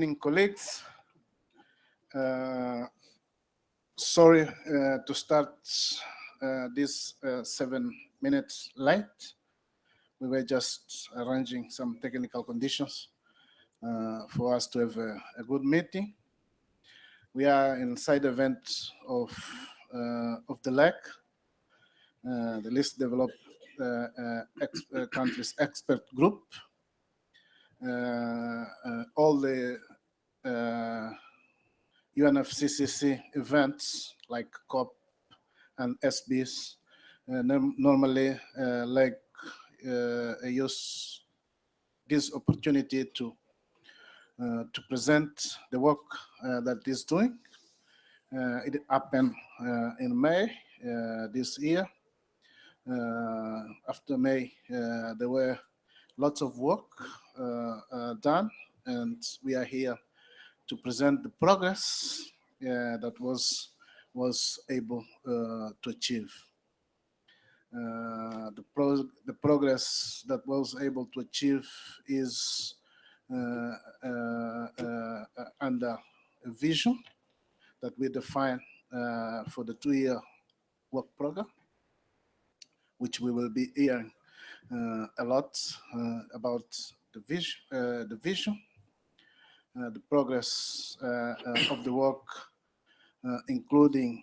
Colleagues, sorry to start this 7 minutes late. We were just arranging some technical conditions for us to have a good meeting. We are inside event of the LAC, the least developed countries expert group. All the UNFCCC events like COP and SBs normally use this opportunity to present the work that is doing. It happened in May this year. After May, there were lots of work done, and we are here to present the progress that was able to achieve. The progress that was able to achieve is under a vision that we define for the 2-year work program, which we will be hearing a lot about the vision, the progress of the work, including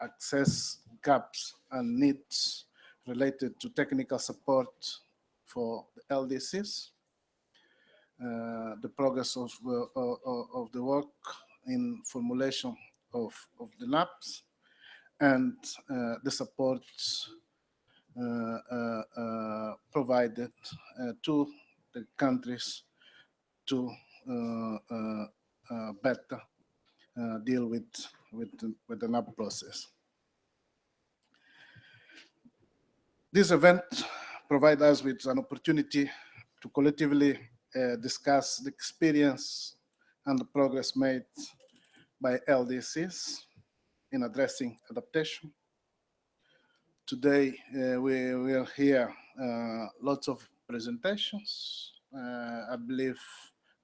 access gaps and needs related to technical support for the LDCs, the progress of the work in formulation of the NAPAs, and the support provided to the countries to better deal with the NAP process. This event provides us with an opportunity to collectively discuss the experience and the progress made by LDCs in addressing adaptation. Today, we will hear lots of presentations. I believe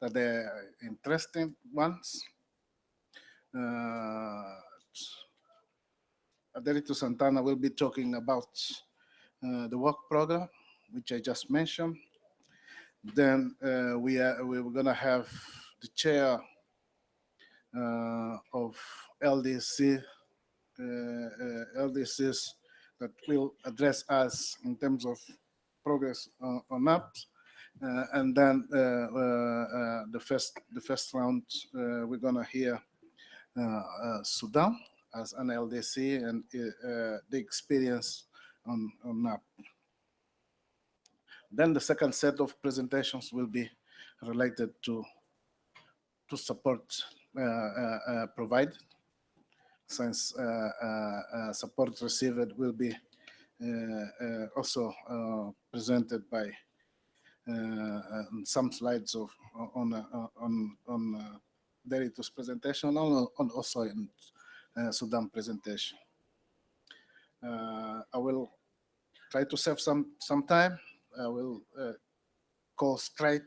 that they're interesting ones. Adelito Santana will be talking about the work program, which I just mentioned. Then we're going to have the chair of LDCs that will address us in terms of progress on NAPs. And then the first round, we're going to hear Sudan as an LDC and the experience on NAP. Then the second set of presentations will be related to support provided, since support received will be also presented by some slides on Derito's presentation, and also in Sudan presentation. I will try to save some time. I will call straight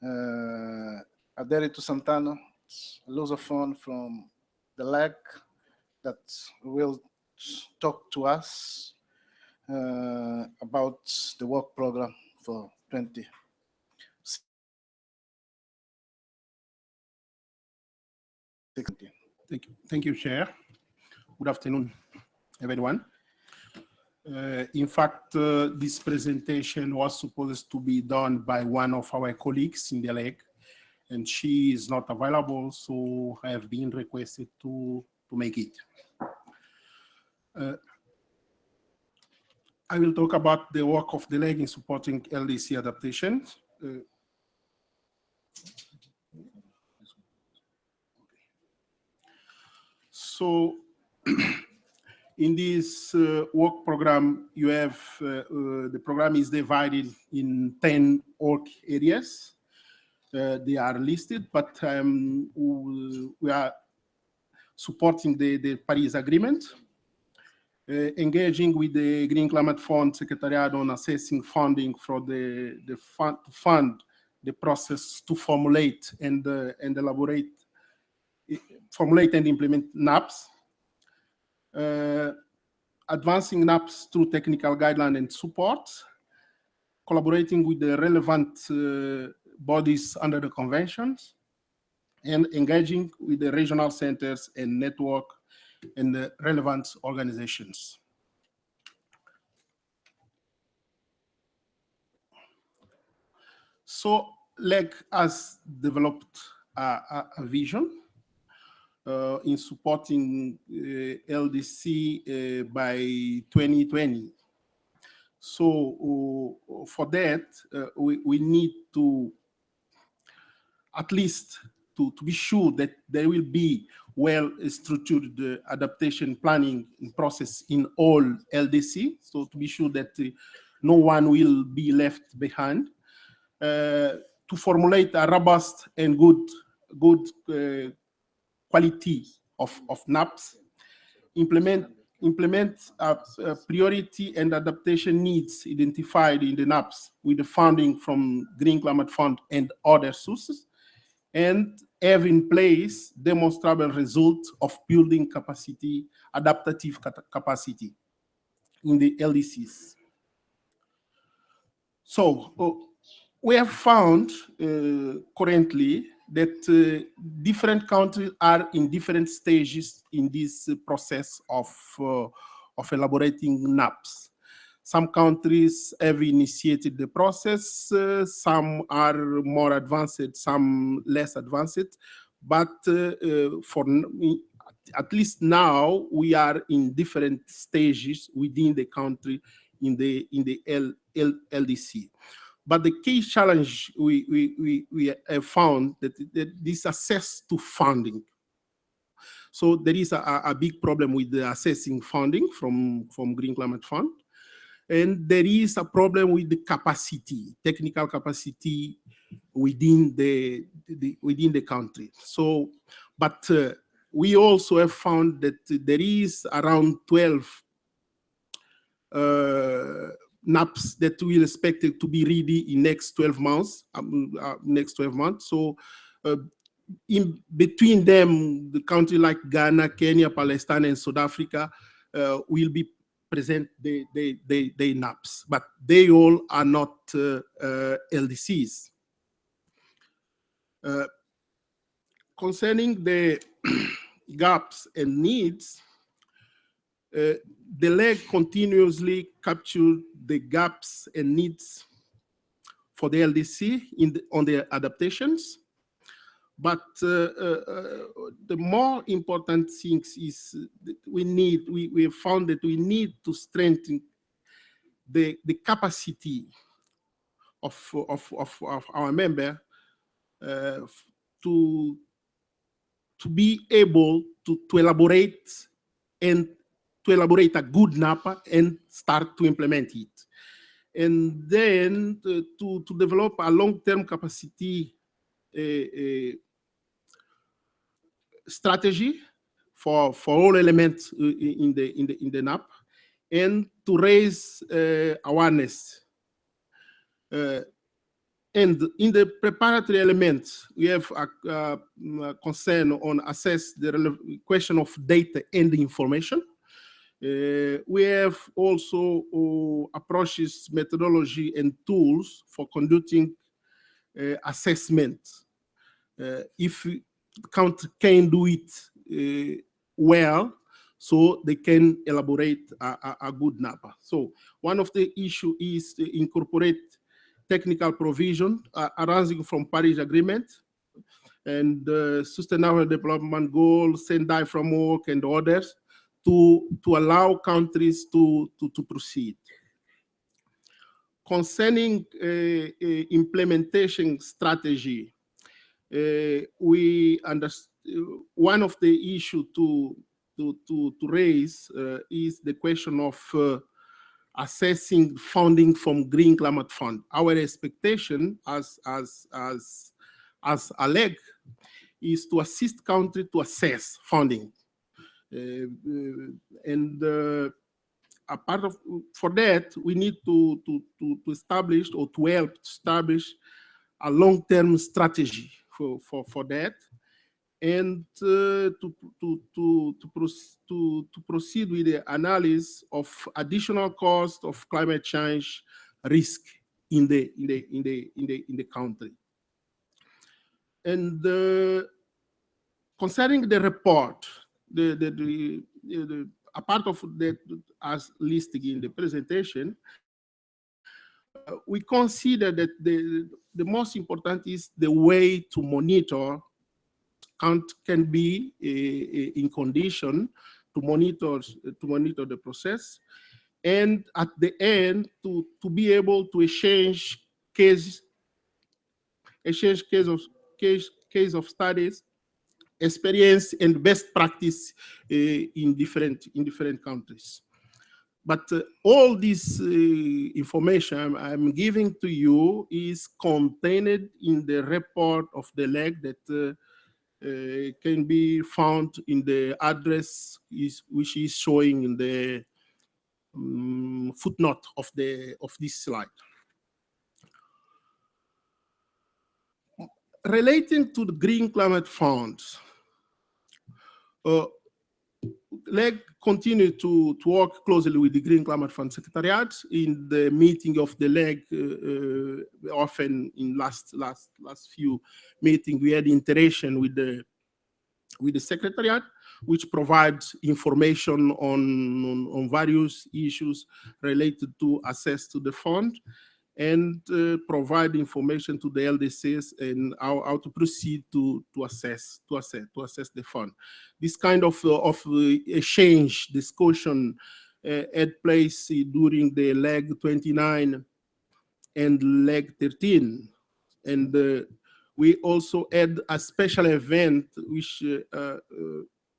Adelito Santana, Lusophone from the LAC, that will talk to us about the work program for 20. Thank you, Chair. Good afternoon, everyone. In fact, this presentation was supposed to be done by one of our colleagues in the LAC, and she is not available, so I have been requested to make it. I will talk about the work of the LAC in supporting LDC adaptation. So, in this work program, you have, the program is divided in 10 work areas. They are listed, but we are supporting the Paris Agreement, engaging with the Green Climate Fund Secretariat on assessing funding for the fund the process to formulate and formulate and implement NAPs, advancing NAPs through technical guideline and support, collaborating with the relevant bodies under the conventions, and engaging with the regional centers and network and the relevant organizations. So LEG has developed a vision in supporting LDC by 2020. So for that, we need to at least to be sure that there will be well-structured adaptation planning process in all LDC, so to be sure that no one will be left behind, to formulate a robust and good quality of NAPs, implement priority and adaptation needs identified in the NAPs with the funding from Green Climate Fund and other sources, and have in place demonstrable results of building capacity, adaptive capacity in the LDCs. So we have found currently that different countries are in different stages in this process of elaborating NAPs. Some countries have initiated the process, some are more advanced, some less advanced, but for at least now we are in different stages within the country in the LDC. But the key challenge we have found that this access to funding. So there is a big problem with the accessing funding from Green Climate Fund. And there is a problem with the capacity, technical capacity within the country. So, but we also have found that there is around 12 NAPs that we expect to be ready in next 12 months. So in between them, the country like Ghana, Kenya, Palestine, and South Africa will be present the NAPs, but they all are not LDCs. Concerning the gaps and needs, the LEG continuously captures the gaps and needs for the LDC on the adaptations. But the more important things is that we have found that we need to strengthen the capacity of our member to be able to elaborate a good NAPA and start to implement it. And then to develop a long-term capacity strategy for all elements in the NAP, and to raise awareness. And in the preparatory elements, we have a concern on assess the question of data and information. We have also approaches, methodology, and tools for conducting assessment. If the country can do it well, so they can elaborate a good NAPA. So one of the issues is to incorporate technical provision arising from Paris Agreement and Sustainable Development Goals, Sendai Framework, and others to allow countries to proceed. Concerning implementation strategy, we understand one of the issues to raise is the question of assessing funding from Green Climate Fund. Our expectation as a leg is to assist country to assess funding, and a part of for that we need to establish or to help establish a long-term strategy for that, and to proceed with the analysis of additional cost of climate change risk in the country. And concerning the report, a part of that as listed in the presentation, we consider that the most important is the way to monitor can be in condition to monitor the process, and at the end to be able to exchange case of studies, experience, and best practice in different countries. But all this information I'm giving to you is contained in the report of the leg that can be found in the address which is showing in the footnote of this slide. Relating to the Green Climate Fund, LEG continued to work closely with the Green Climate Fund Secretariat. In the meeting of the LEG, often in last few meetings, we had interaction with the Secretariat, which provides information on various issues related to access to the fund, and provide information to the LDCs and how to proceed to assess the fund. This kind of exchange discussion had place during the leg 29 and leg 13, and we also had a special event which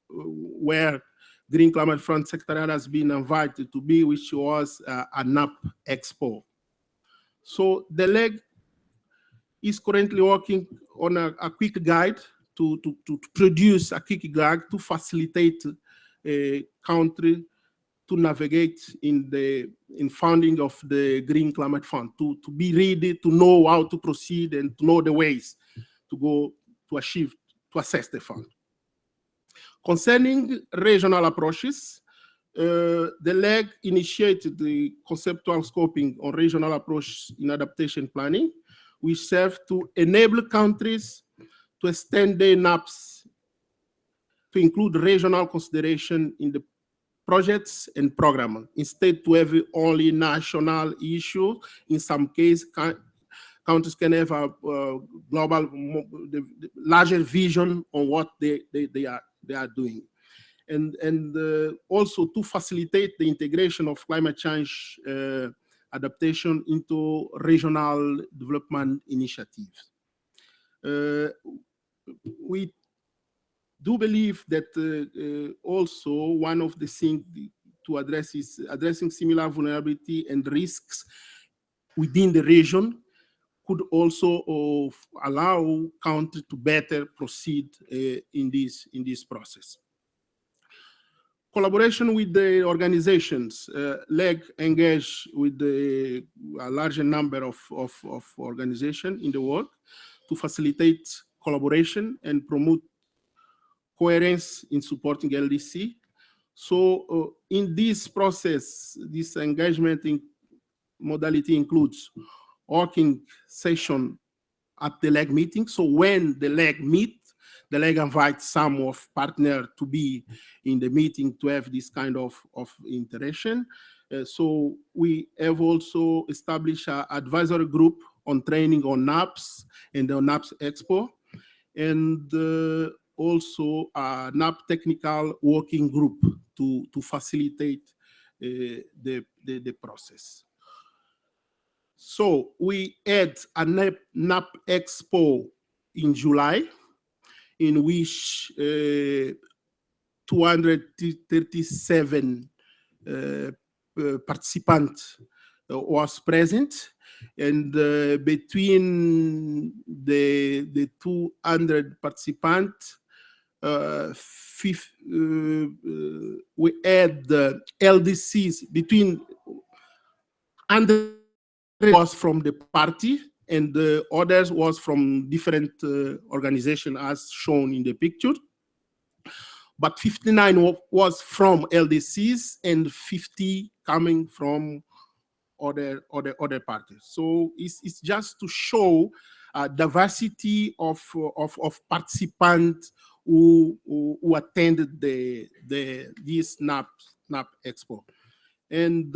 where Green Climate Fund Secretariat has been invited to be, which was a NAP Expo. So the leg is currently working on a quick guide to produce a quick guide to facilitate a country to navigate in funding of the Green Climate Fund, to be ready to know how to proceed and to know the ways to go to assess the fund. Concerning regional approaches, the leg initiated the conceptual scoping on regional approach in adaptation planning, which serve to enable countries to extend their NAPs to include regional consideration in the projects and programs, instead to have only national issue. In some cases, countries can have a global, larger vision on what they are doing. And also to facilitate the integration of climate change adaptation into regional development initiatives. We do believe that also one of the things to address is addressing similar vulnerability and risks within the region could also allow countries to better proceed in this process. Collaboration with the organizations, LEG engage with a larger number of organizations in the world to facilitate collaboration and promote coherence in supporting LDC. So in this process, this engagement modality includes working session at the LEG meeting. So when the LEG meet, the LEG invites some of partners to be in the meeting to have this kind of interaction. So we have also established an advisory group on training on NAPs and the NAPs Expo, and also a NAP technical working group to facilitate the process. So we had a NAP Expo in July, in which 237 participants was present, and between the 200 participants, we had the LDCs between 100 was from the party and the others was from different organizations as shown in the picture. But 59 was from LDCs and 50 coming from other parties. So it's just to show diversity of participants who attended this NAP Expo. And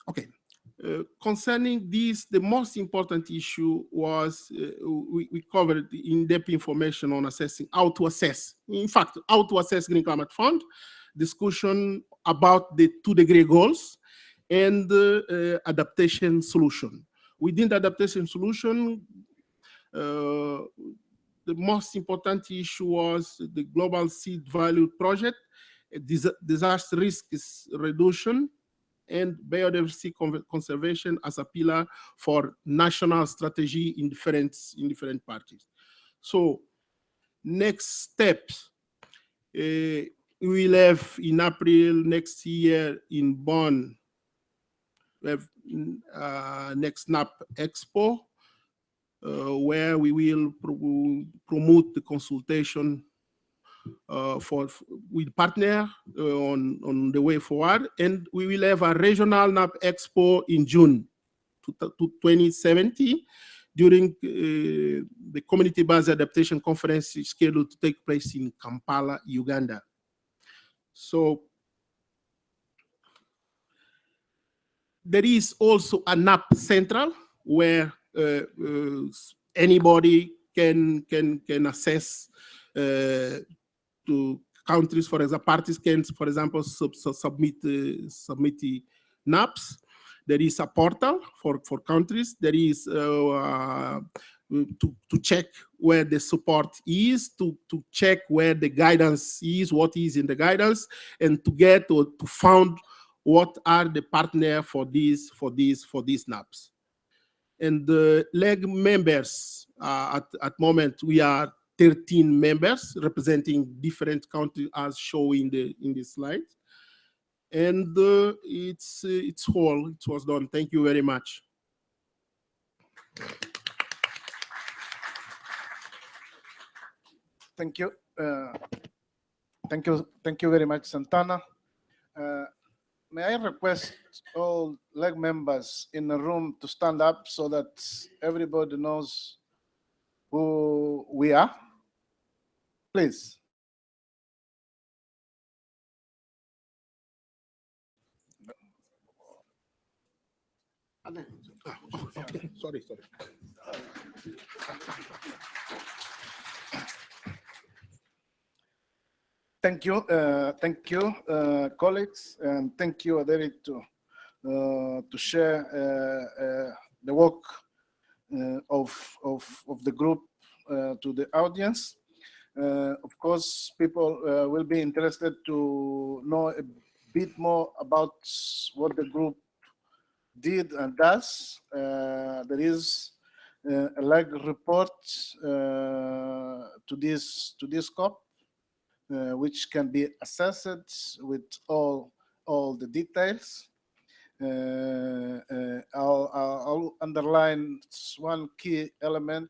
okay, concerning this, the most important issue was we covered in-depth information on assessing how to assess. In fact, how to assess Green Climate Fund, discussion about the 2-degree goals, and adaptation solution. Within the adaptation solution, the most important issue was the global seed value project, disaster risk reduction, and biodiversity conservation as a pillar for national strategy in different parties. So next steps, we will have in April next year in Bonn, we have next NAP Expo, where we will promote the consultation with partner on the way forward, and we will have a regional NAP Expo in June 2070 during the community-based adaptation conference scheduled to take place in Kampala, Uganda. So there is also a NAP Central where anybody can assess to countries, for example, parties can, for example, submit NAPs. There is a portal for countries. There is to check where the support is, to check where the guidance is, what is in the guidance, and to get or to found what are the partners for these NAPs. And the LEG members, at moment, we are 13 members representing different countries as shown in the slide. And it's all, it was done. Thank you very much. Thank you. Thank you very much, Santana. May I request all LEG members in the room to stand up so that everybody knows who we are? Please. Okay. Sorry. Thank you, colleagues, and thank you, Aderi, to share the work of the group to the audience. Of course, people will be interested to know a bit more about what the group did and does. There is a LEG report to this COP, which can be assessed with all the details. I'll underline one key element,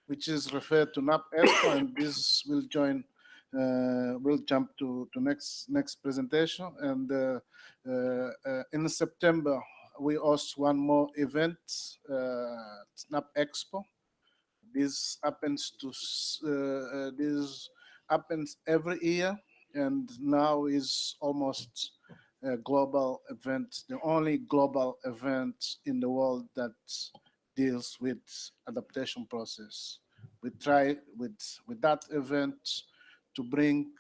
which is referred to NAP Expo, and this will join. We'll jump to next presentation. And in September, we host one more event, NAP Expo. This happens every year, and now is almost a global event, the only global event in the world that deals with adaptation process. We try with that event to bring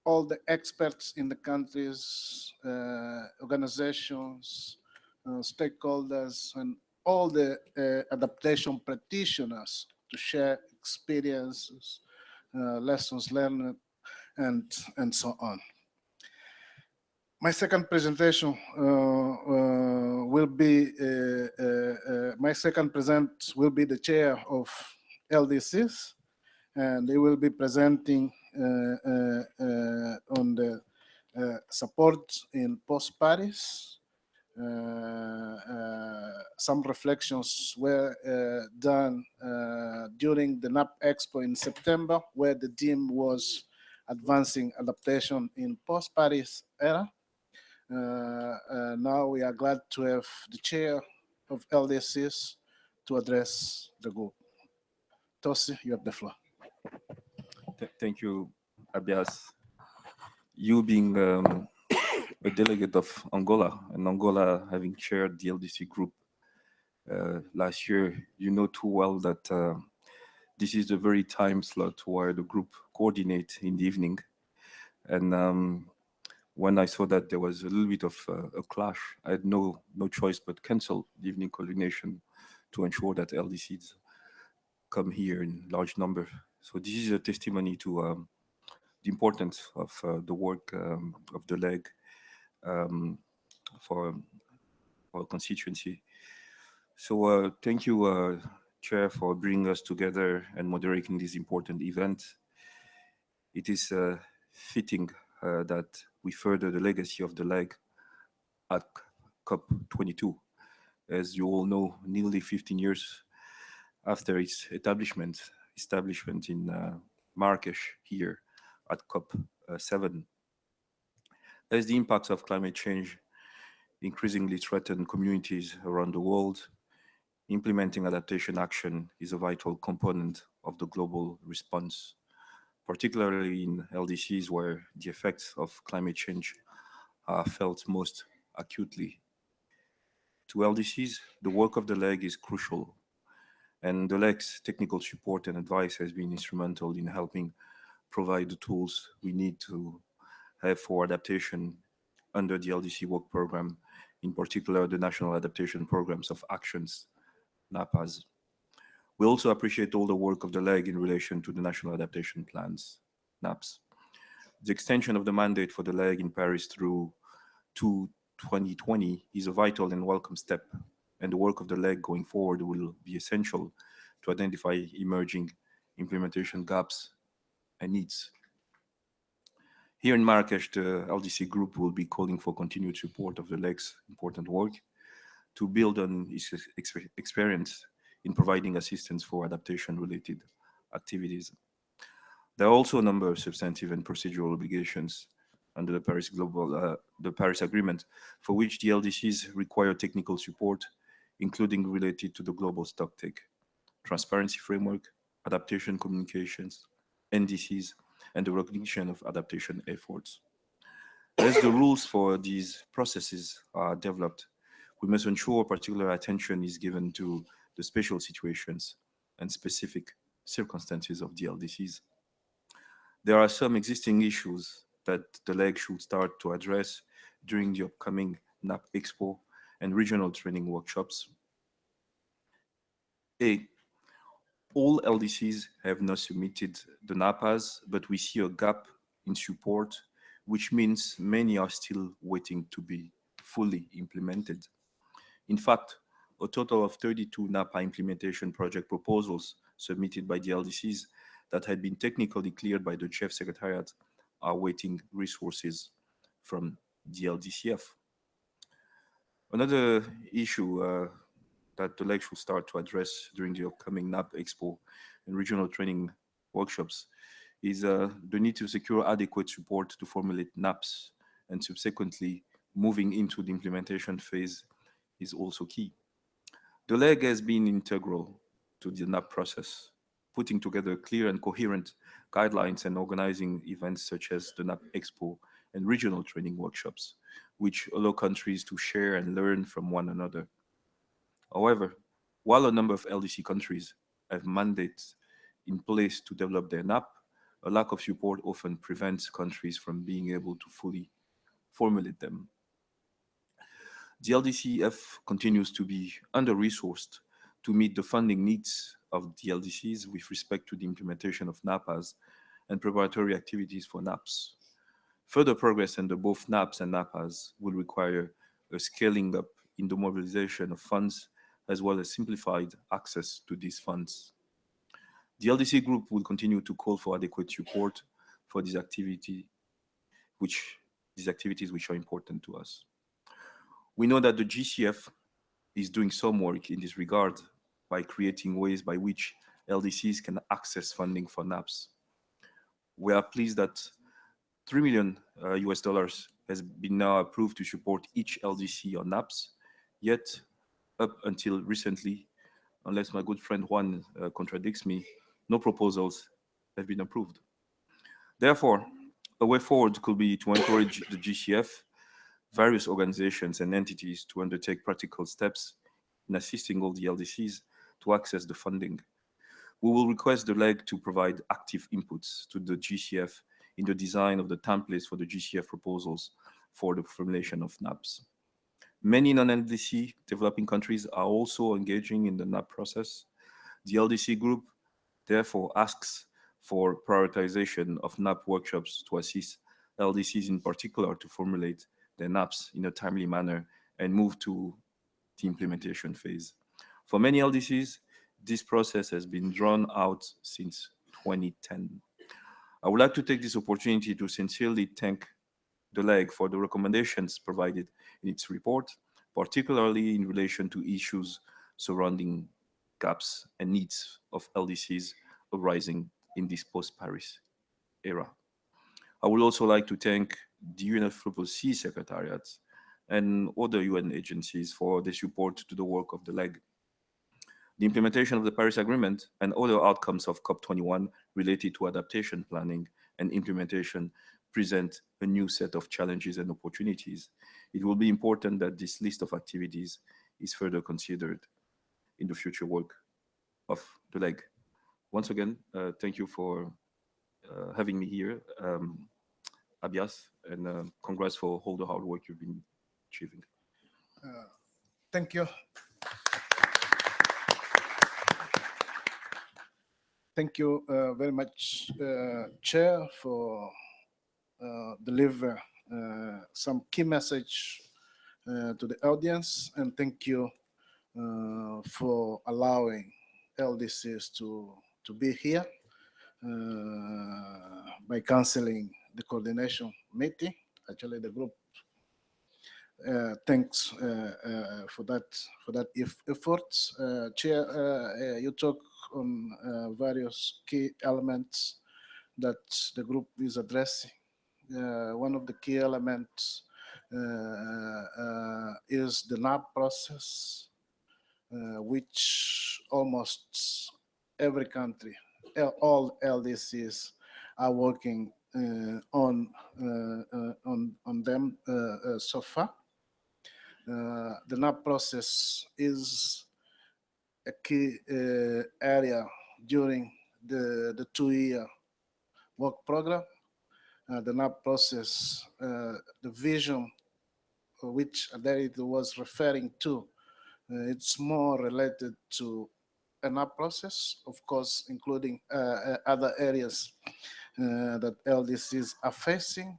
all the experts in the countries, organizations, stakeholders, and all the adaptation practitioners to share experiences, lessons learned, and so on. My second presentation will be my second present will be the chair of LDCs, and they will be presenting on the support in post-Paris. Some reflections were done during the NAP Expo in September, where the theme was advancing adaptation in post-Paris era. Now we are glad to have the chair of LDCs to address the group. Tosi, you have the floor. Thank you, Abias. You being a delegate of Angola, and Angola having chaired the LDC group last year, you know too well that this is the very time slot where the group coordinate in the evening. And when I saw that there was a little bit of a clash, I had no choice but cancel the evening coordination to ensure that LDCs come here in large number. So this is a testimony to the importance of the work of the leg for our constituency. So thank you, Chair, for bringing us together and moderating this important event. It is fitting that we further the legacy of the leg at COP22. As you all know, nearly 15 years after its establishment in Marrakesh here at COP7. As the impacts of climate change increasingly threaten communities around the world, implementing adaptation action is a vital component of the global response, particularly in LDCs where the effects of climate change are felt most acutely. To LDCs, the work of the leg is crucial, and the leg's technical support and advice has been instrumental in helping provide the tools we need to have for adaptation under the LDC work program, in particular the National Adaptation Programs of Actions, NAPAs. We also appreciate all the work of the leg in relation to the National Adaptation Plans, NAPs. The extension of the mandate for the leg in Paris through to 2020 is a vital and welcome step, and the work of the leg going forward will be essential to identify emerging implementation gaps and needs. Here in Marrakesh, the LDC group will be calling for continued support of the leg's important work to build on its experience in providing assistance for adaptation-related activities. There are also a number of substantive and procedural obligations under the Paris Agreement, for which the LDCs require technical support, including related to the global stocktake, transparency framework, adaptation communications, NDCs, and the recognition of adaptation efforts. As the rules for these processes are developed, we must ensure particular attention is given to the special situations and specific circumstances of the LDCs. There are some existing issues that the leg should start to address during the upcoming NAP Expo and regional training workshops. All LDCs have not submitted the NAPAs, but we see a gap in support, which means many are still waiting to be fully implemented. In fact, a total of 32 NAPA implementation project proposals submitted by the LDCs that had been technically cleared by the Chief Secretariat are awaiting resources from the LDCF. Another issue that the leg should start to address during the upcoming NAP Expo and regional training workshops is the need to secure adequate support to formulate NAPs, and subsequently moving into the implementation phase is also key. The leg has been integral to the NAP process, putting together clear and coherent guidelines and organizing events such as the NAP Expo and regional training workshops, which allow countries to share and learn from one another. However, while a number of LDC countries have mandates in place to develop their NAP, a lack of support often prevents countries from being able to fully formulate them. The LDCF continues to be under-resourced to meet the funding needs of the LDCs with respect to the implementation of NAPAs and preparatory activities for NAPs. Further progress under both NAPs and NAPAs will require a scaling up in the mobilization of funds, as well as simplified access to these funds. The LDC group will continue to call for adequate support for this activity, which these activities which are important to us. We know that the GCF is doing some work in this regard by creating ways by which LDCs can access funding for NAPs. We are pleased that $3 million US dollars has been now approved to support each LDC on NAPs, yet up until recently, unless my good friend Juan contradicts me, no proposals have been approved. Therefore, a way forward could be to encourage the GCF, various organizations and entities to undertake practical steps in assisting all the LDCs to access the funding. We will request the leg to provide active inputs to the GCF in the design of the templates for the GCF proposals for the formulation of NAPs. Many non-LDC developing countries are also engaging in the NAP process. The LDC group therefore asks for prioritization of NAP workshops to assist LDCs in particular to formulate their NAPs in a timely manner and move to the implementation phase. For many LDCs, this process has been drawn out since 2010. I would like to take this opportunity to sincerely thank the leg for the recommendations provided in its report, particularly in relation to issues surrounding gaps and needs of LDCs arising in this post-Paris era. I would also like to thank the UNFCCC Secretariat and other UN agencies for their support to the work of the leg. The implementation of the Paris Agreement and other outcomes of COP21 related to adaptation planning and implementation present a new set of challenges and opportunities. It will be important that this list of activities is further considered in the future work of the leg. Once again, thank you for having me here, Abias, and congrats for all the hard work you've been achieving. Thank you. Thank you very much, Chair, for deliver some key message to the audience, and thank you for allowing LDCs to be here by canceling the coordination meeting. Actually, the group thanks for that effort. Chair, you talk on various key elements that the group is addressing. One of the key elements is the NAP process, which almost every country, all LDCs are working on them so far. The NAP process is a key area during the 2-year work program. The NAP process, the vision which Aderito was referring to, it's more related to a NAP process, of course, including other areas that LDCs are facing.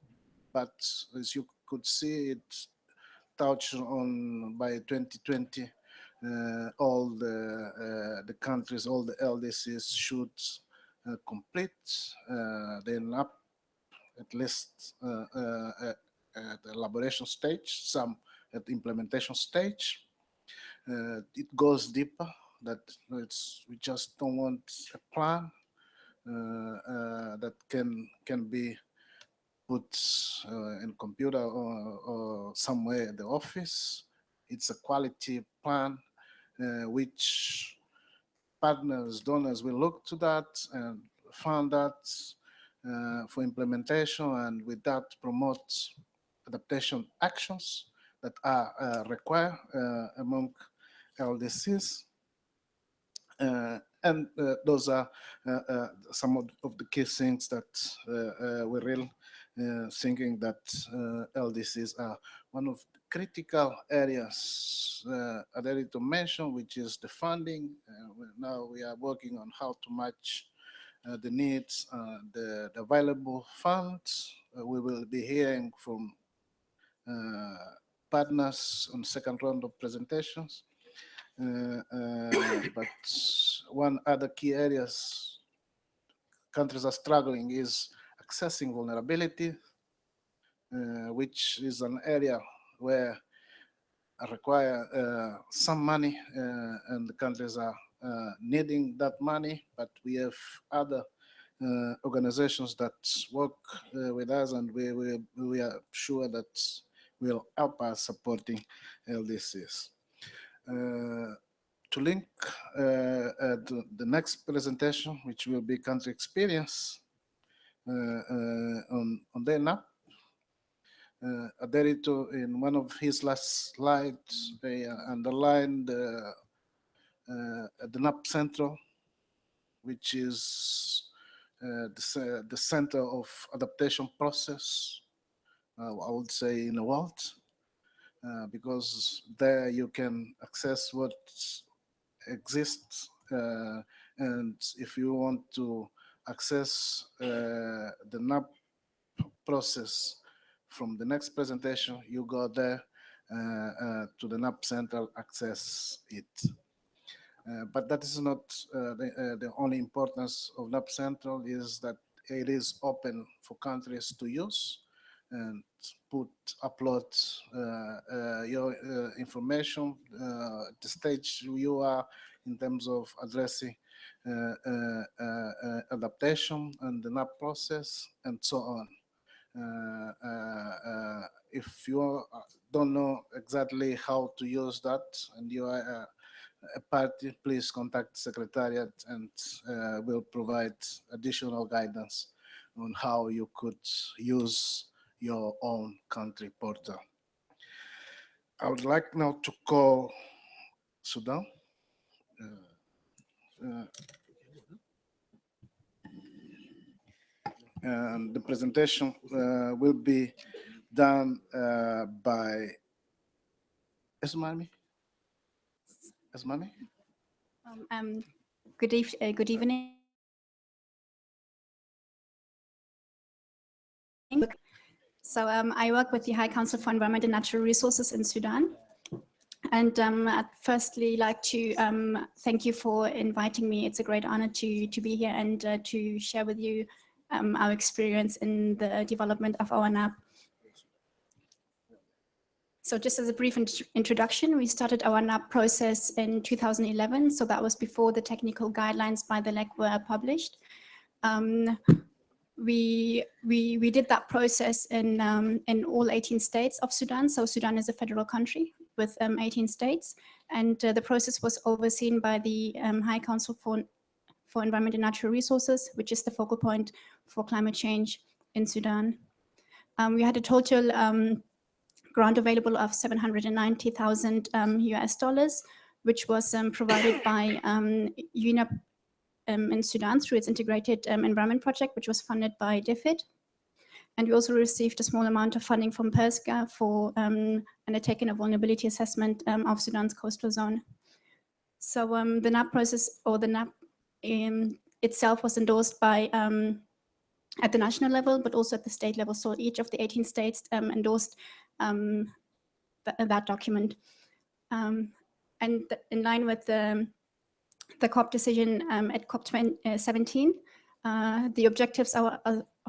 But as you could see, it's touched on by 2020. All the countries, all the LDCs should complete the NAP, at least at the elaboration stage, some at the implementation stage. It goes deeper, that we just don't want a plan that can be put in computer or somewhere at the office. It's a quality plan which partners, donors will look to that and fund that for implementation, and with that promote adaptation actions that are required among LDCs. And those are some of the key things that we're really thinking that LDCs are one of the critical areas I need to mention, which is the funding. Now we are working on how to match the needs, the available funds. We will be hearing from partners on second round of presentations. But one other key areas countries are struggling is accessing vulnerability, which is an area where require some money, and the countries are needing that money, but we have other organizations that work with us, and we are sure that will help us supporting LDCs. To link to the next presentation, which will be country experience on the NAP. Aderito, in one of his last slides, they underlined the NAP Central, which is the center of adaptation process, I would say, in the world, because there you can access what exists, and if you want to access the NAP process from the next presentation, you go there to the NAP Central, access it. But that is not the only importance of NAP Central, is that it is open for countries to use and upload your information at the stage you are in terms of addressing adaptation and the NAP process and so on. If you don't know exactly how to use that and you are a party, please contact the Secretariat, and we'll provide additional guidance on how you could use your own country portal. I would like now to call Sudan. And the presentation will be done by Esmani. Good evening. So I work with the High Council for Environment and Natural Resources in Sudan. And I'd firstly like to thank you for inviting me. It's a great honor to be here and to share with you our experience in the development of our NAP. So just as a brief introduction, we started our NAP process in 2011. So that was before the technical guidelines by the LEC were published. We did that process in all 18 states of Sudan. So Sudan is a federal country with 18 states. And the process was overseen by the High Council for Environment and Natural Resources, which is the focal point for climate change in Sudan. We had a total grant available of $790,000 US, which was provided by UNEP in Sudan through its integrated environment project, which was funded by DFID. And we also received a small amount of funding from PERSCA for undertaking a vulnerability assessment of Sudan's coastal zone. So the NAP process, or the NAP itself, was endorsed by at the national level, but also at the state level. So each of the 18 states endorsed that document. And in line with the COP decision at COP 17, the objectives of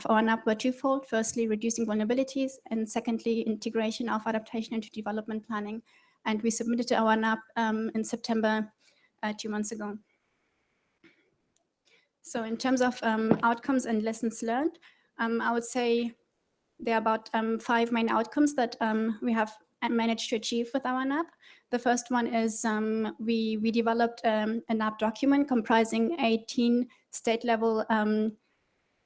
our NAP were twofold. Firstly, reducing vulnerabilities, and secondly, integration of adaptation into development planning. And we submitted our NAP in September 2 months ago. So in terms of outcomes and lessons learned, I would say there are about 5 main outcomes that we have managed to achieve with our NAP. The first one is we developed a NAP document comprising 18 state-level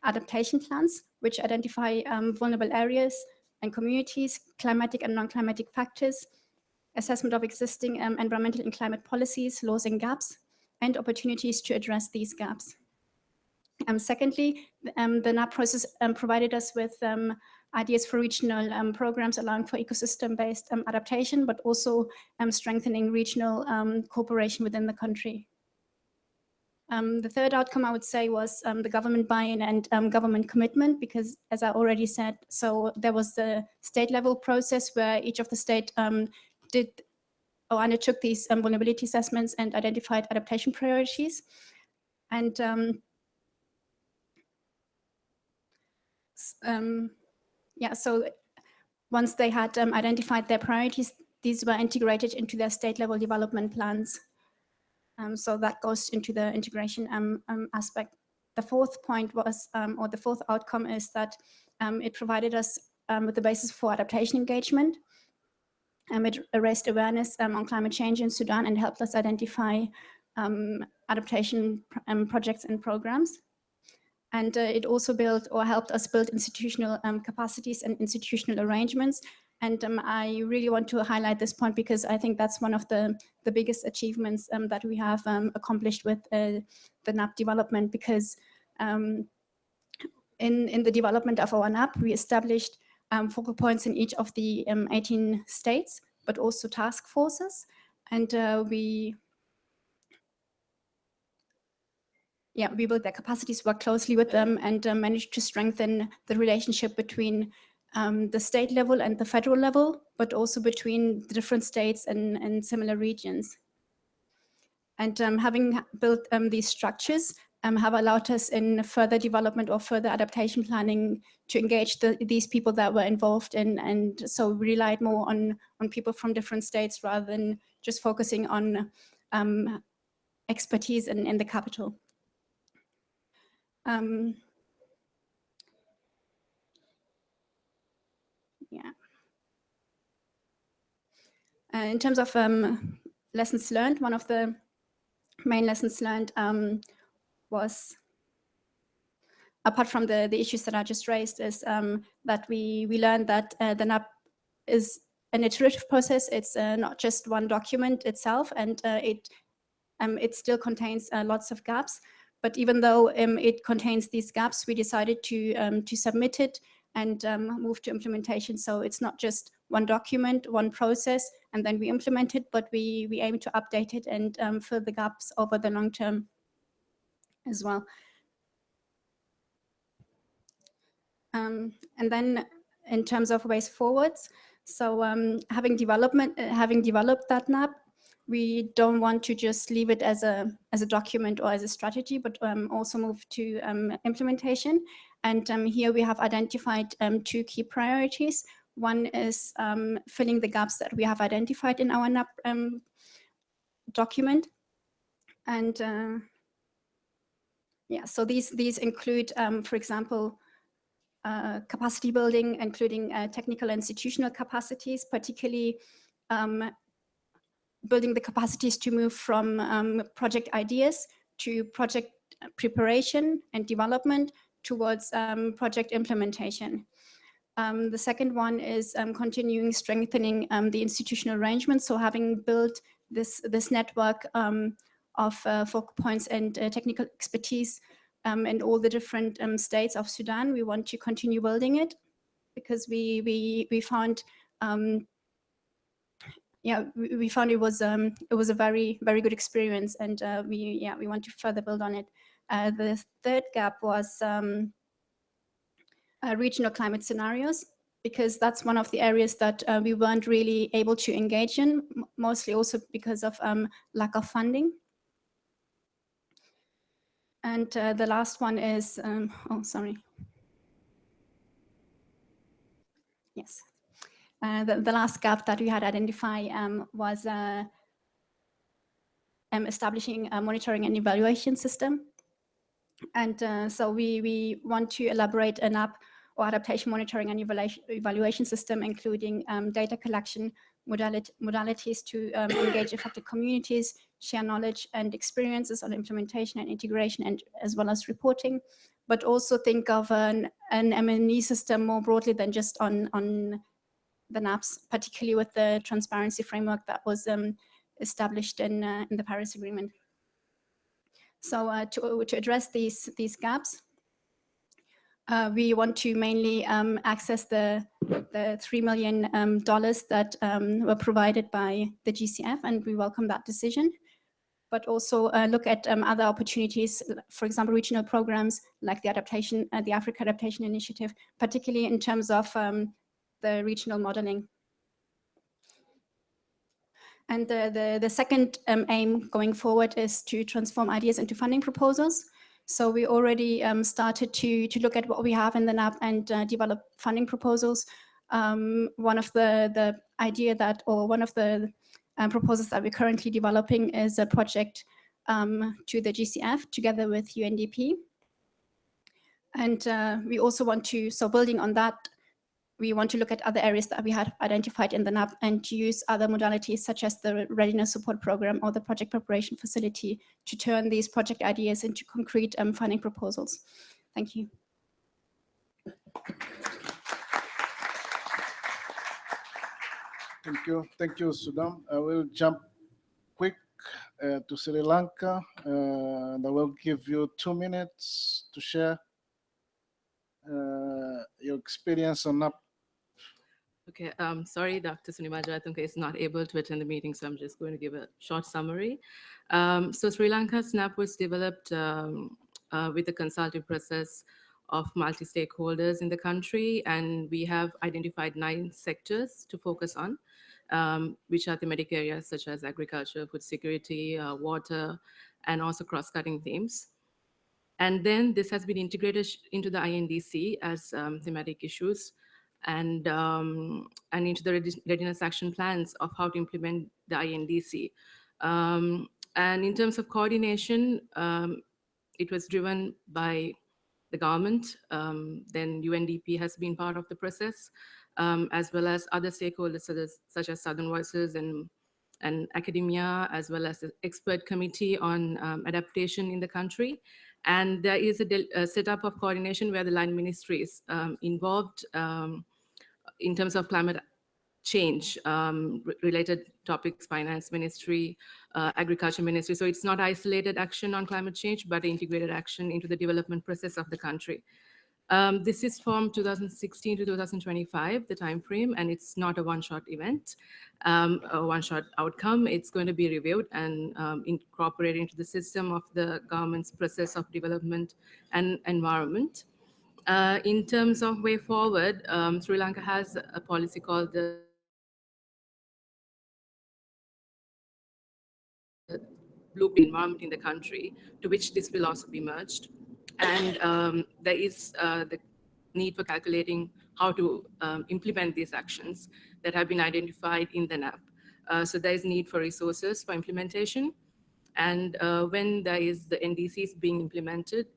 adaptation plans, which identify vulnerable areas and communities, climatic and non-climatic factors, assessment of existing environmental and climate policies, laws and gaps, and opportunities to address these gaps. Secondly, the NAP process provided us with ideas for regional programs allowing for ecosystem-based adaptation, but also strengthening regional cooperation within the country. The third outcome, I would say, was the government buy-in and government commitment, because, as I already said, so there was the state-level process where each of the state did or undertook these vulnerability assessments and identified adaptation priorities. And yeah, so once they had identified their priorities, these were integrated into their state level development plans. So that goes into the integration aspect. The fourth point was, or the fourth outcome is that it provided us with the basis for adaptation engagement. It raised awareness on climate change in Sudan and helped us identify adaptation projects and programs. And it also built or helped us build institutional capacities and institutional arrangements. And I really want to highlight this point because I think that's one of the biggest achievements that we have accomplished with the NAP development, because in the development of our NAP, we established focal points in each of the 18 states, but also task forces. And we built their capacities, worked closely with them, and managed to strengthen the relationship between the state level and the federal level, but also between the different states and similar regions. And having built these structures have allowed us in further development or further adaptation planning to engage these people that were involved in, and so we relied more on people from different states rather than just focusing on expertise in the capital. In terms of lessons learned, one of the main lessons learned was, apart from the issues that I just raised, is that we learned that the NAP is an iterative process. It's not just one document itself, and it still contains lots of gaps. But even though it contains these gaps, we decided to submit it and move to implementation. So it's not just one document, one process, and then we implement it, but we aim to update it and fill the gaps over the long term as well. And then in terms of ways forwards, so having developed that NAP, we don't want to just leave it as a document or as a strategy, but also move to implementation. And here we have identified two key priorities. One is filling the gaps that we have identified in our NAP document. And so these include, for example, capacity building, including technical and institutional capacities, particularly building the capacities to move from project ideas to project preparation and development towards project implementation. The second one is continuing strengthening the institutional arrangements. So having built this network of focal points and technical expertise in all the different states of Sudan, we want to continue building it, because we found we found it was a very good experience, and we want to further build on it. The third gap was regional climate scenarios, because that's one of the areas that we weren't really able to engage in, mostly also because of lack of funding. And the last one is, Yes. The last gap that we had identified was establishing a monitoring and evaluation system. And so we want to elaborate an NAP or adaptation monitoring and evaluation system, including data collection, modalities to engage affected communities, share knowledge and experiences on implementation and integration, and as well as reporting, but also think of an M&E system more broadly than just on the NAPs, particularly with the transparency framework that was established in the Paris Agreement. So to address these gaps, we want to mainly access the $3 million that were provided by the GCF, and we welcome that decision. But also look at other opportunities, for example, regional programs like the Africa Adaptation Initiative, particularly in terms of the regional modeling. And the second aim going forward is to transform ideas into funding proposals. So we already started to look at what we have in the NAP and develop funding proposals. one of the idea that, or one of the proposals that we're currently developing is a project to the GCF together with UNDP. And we also want to, so building on that, we want to look at other areas that we had identified in the NAP and to use other modalities such as the Readiness Support Program or the Project Preparation Facility to turn these project ideas into concrete funding proposals. Thank you. Thank you, Sudan. I will jump quick to Sri Lanka, and I will give you 2 minutes to share your experience on NAP. Okay, sorry, Dr. Sunimaja, I think is not able to attend the meeting, so I'm just going to give a short summary. So Sri Lanka's NAP was developed with the consultative process of multi-stakeholders in the country, and we have identified 9 sectors to focus on, which are thematic areas such as agriculture, food security, water, and also cross-cutting themes. And then this has been integrated into the INDC as thematic issues, and into the readiness action plans of how to implement the INDC. And in terms of coordination, it was driven by the government, then UNDP has been part of the process, as well as other stakeholders such as Southern Voices and academia, as well as the expert committee on adaptation in the country. And there is a setup of coordination where the line ministries involved in terms of climate change related topics, finance ministry, agriculture ministry. So it's not isolated action on climate change, but integrated action into the development process of the country. This is from 2016 to 2025, the time frame, and it's not a one-shot event, a one-shot outcome. It's going to be reviewed and incorporated into the system of the government's process of development and environment. In terms of way forward, Sri Lanka has a policy called the blueprint environment in the country, to which this will also be merged. And there is the need for calculating how to implement these actions that have been identified in the NAP. So there is need for resources for implementation. And when there is the NDCs being implemented,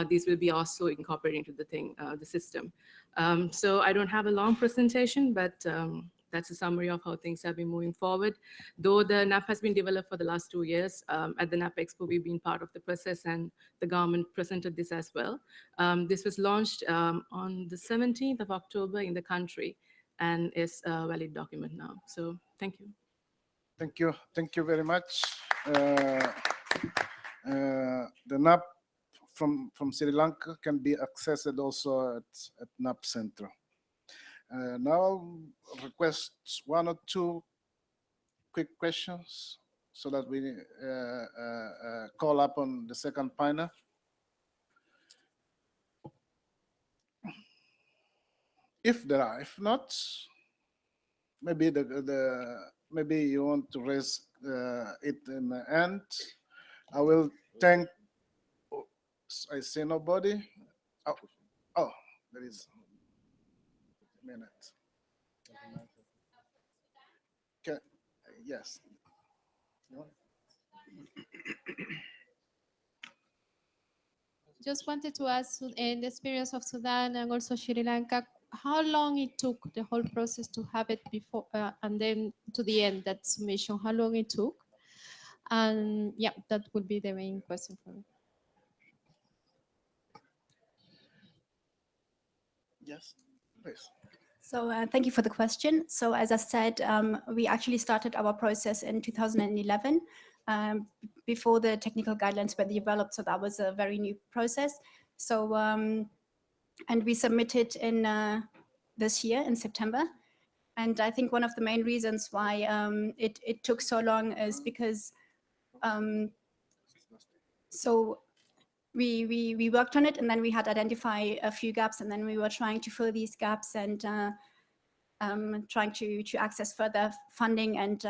these will be also incorporated into the system. So I don't have a long presentation, but that's a summary of how things have been moving forward. Though the NAP has been developed for the last 2 years, at the NAP Expo, we've been part of the process and the government presented this as well. This was launched on the 17th of October in the country and is a valid document now. So thank you. Thank you. Thank you very much. The NAP from Sri Lanka can be accessed also at NAP Center. Now I'll request 1 or 2 quick questions so that we call up on the second panel. If there are, if not, maybe maybe you want to raise it in the end. I will thank. I see nobody. Oh, there is a minute. Okay. Yes. Just wanted to ask, in the experience of Sudan and also Sri Lanka, how long it took the whole process to have it before and then to the end, that submission, how long it took? And yeah, that would be the main question for me. Yes, please. So thank you for the question. So as I said, we actually started our process in 2011 before the technical guidelines were developed. So that was a very new process. So, and we submitted in this year in September. And I think one of the main reasons why it took so long is because so we worked on it, and then we had identified a few gaps, and then we were trying to fill these gaps and trying to access further funding, and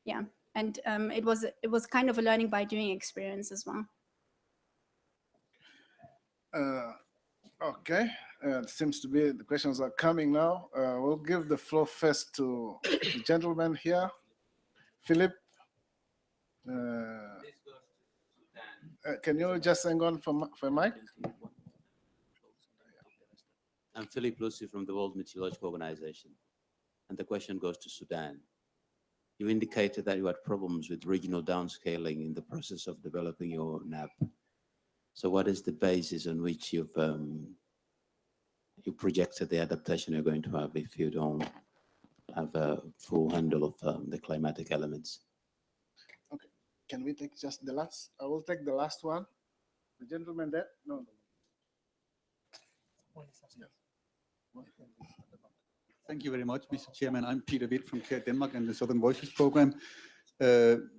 yeah, and it was kind of a learning by doing experience as well. Okay, seems to be the questions are coming now. We'll give the floor first to the gentleman here, Philip. Can you just hang on for Mike? I'm Philip Lucy from the World Meteorological Organization, and the question goes to Sudan. You indicated that you had problems with regional downscaling in the process of developing your NAP. So what is the basis on which you projected the adaptation you're going to have if you don't have a full handle of the climatic elements? Okay, can we take just the last? I will take the last one. The gentleman there? No. Thank you very much, Mr. Chairman. I'm Peter Witt from CARE Denmark and the Southern Voices Program.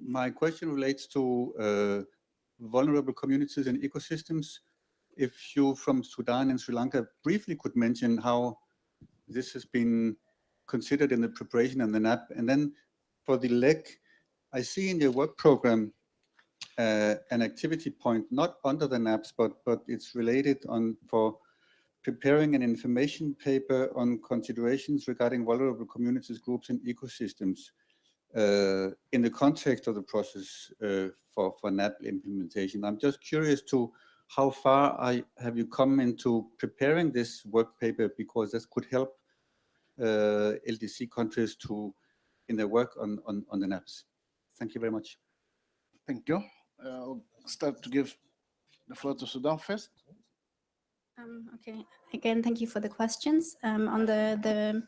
My question relates to vulnerable communities and ecosystems. If you from Sudan and Sri Lanka briefly could mention how this has been considered in the preparation of the NAP. And then for the leg, I see in your work program an activity point, not under the NAPs, but it's related for preparing an information paper on considerations regarding vulnerable communities, groups, and ecosystems in the context of the process for NAP implementation. I'm just curious to how far have you come into preparing this work paper, because this could help LDC countries in their work on the NAPs. Thank you very much. Thank you. I'll start to give the floor to Sudan first. Okay, again, thank you for the questions. On the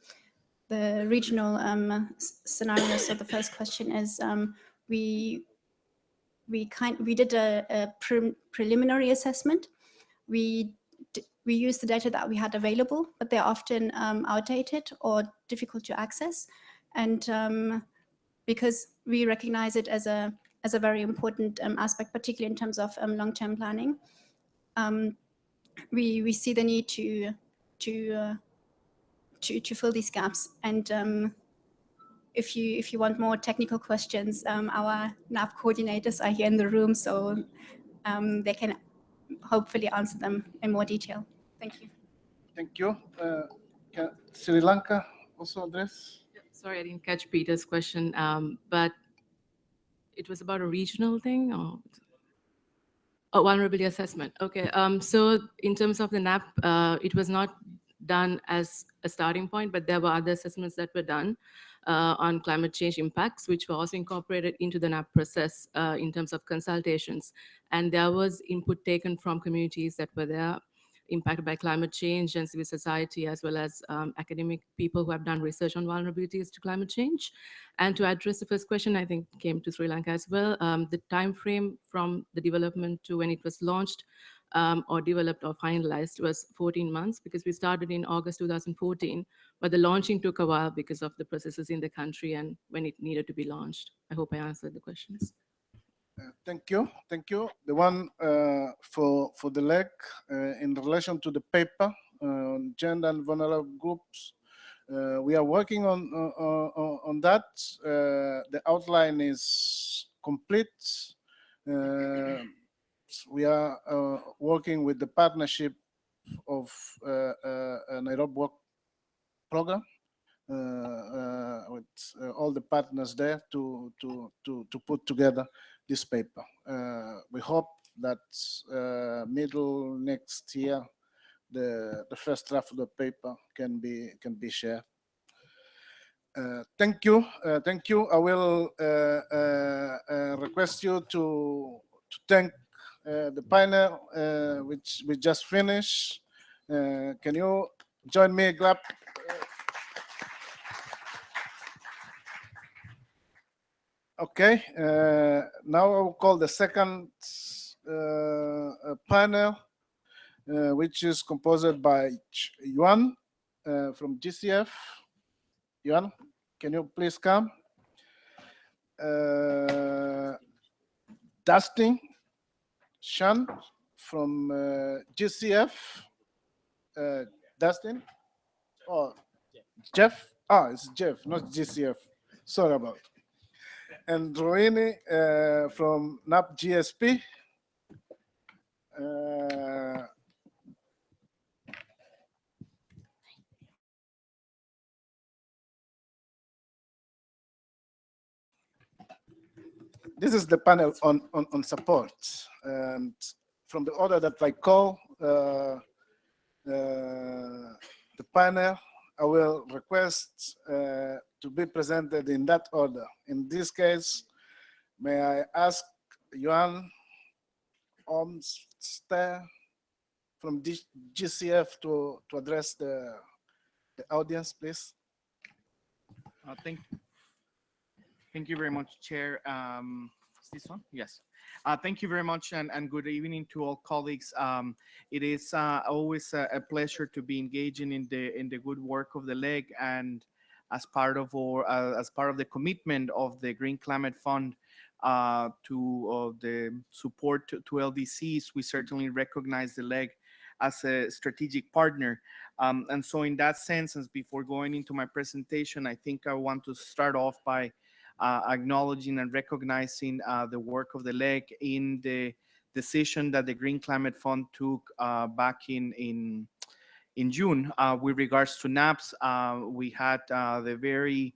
regional scenario, so the first question is we did a preliminary assessment. We used the data that we had available, but they're often outdated or difficult to access, and because we recognize it as a very important aspect, particularly in terms of long-term planning. We see the need to fill these gaps, and if you want more technical questions, our NAP coordinators are here in the room, so they can hopefully answer them in more detail. Thank you. Thank you. Can Sri Lanka also address? Sorry, I didn't catch Peter's question, but it was about a regional thing, or a vulnerability assessment. Okay, so in terms of the NAP, it was not done as a starting point, but there were other assessments that were done on climate change impacts, which were also incorporated into the NAP process in terms of consultations. And there was input taken from communities that were there impacted by climate change and civil society, as well as academic people who have done research on vulnerabilities to climate change. And to address the first question, I think came to Sri Lanka as well, the time frame from the development to when it was launched or developed or finalized was 14 months, because we started in August 2014, but the launching took a while because of the processes in the country and when it needed to be launched. I hope I answered the questions. Thank you. Thank you. The one for the leg in relation to the paper on gender and vulnerable groups, we are working on that. The outline is complete. We are working with the partnership of a Nairobi work program with all the partners there to put together this paper. We hope that middle next year the first draft of the paper can be shared. Thank you. Thank you. I will request you to thank the panel which we just finished. Can you join me, clap? Okay, now I'll call the second panel, which is composed by Yuan from GCF. Yuan, can you please come? Dustin Shan from GCF. Dustin? Oh, Jeff? Ah, it's Jeff, not GCF. Sorry about it. And Rohini from NAP GSP. this is the panel on support. And from the order that I call the panel, I will request to be presented in that order. In this case, may I ask Johan Omster from GCF to address the audience, please? Thank you very much, Chair. Is this one? Yes. Thank you very much, and good evening to all colleagues. It is always a pleasure to be engaging in the good work of the leg, and as part of the commitment of the Green Climate Fund to the support to LDCs, we certainly recognize the leg as a strategic partner. And so in that sense, and before going into my presentation, I think I want to start off by acknowledging and recognizing the work of the leg in the decision that the Green Climate Fund took back in June with regards to NAPs. We had the very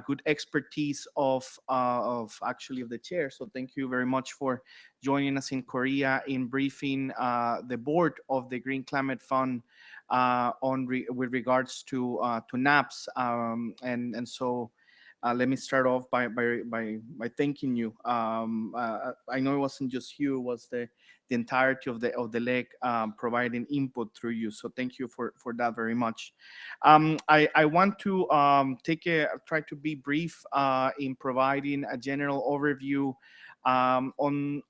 good expertise of the chair. So thank you very much for joining us in Korea in briefing the board of the Green Climate Fund with regards to NAPs. And so let me start off by thanking you. I know it wasn't just you; it was the entirety of the leg providing input through you. So thank you for that very much. I want to try to be brief in providing a general overview on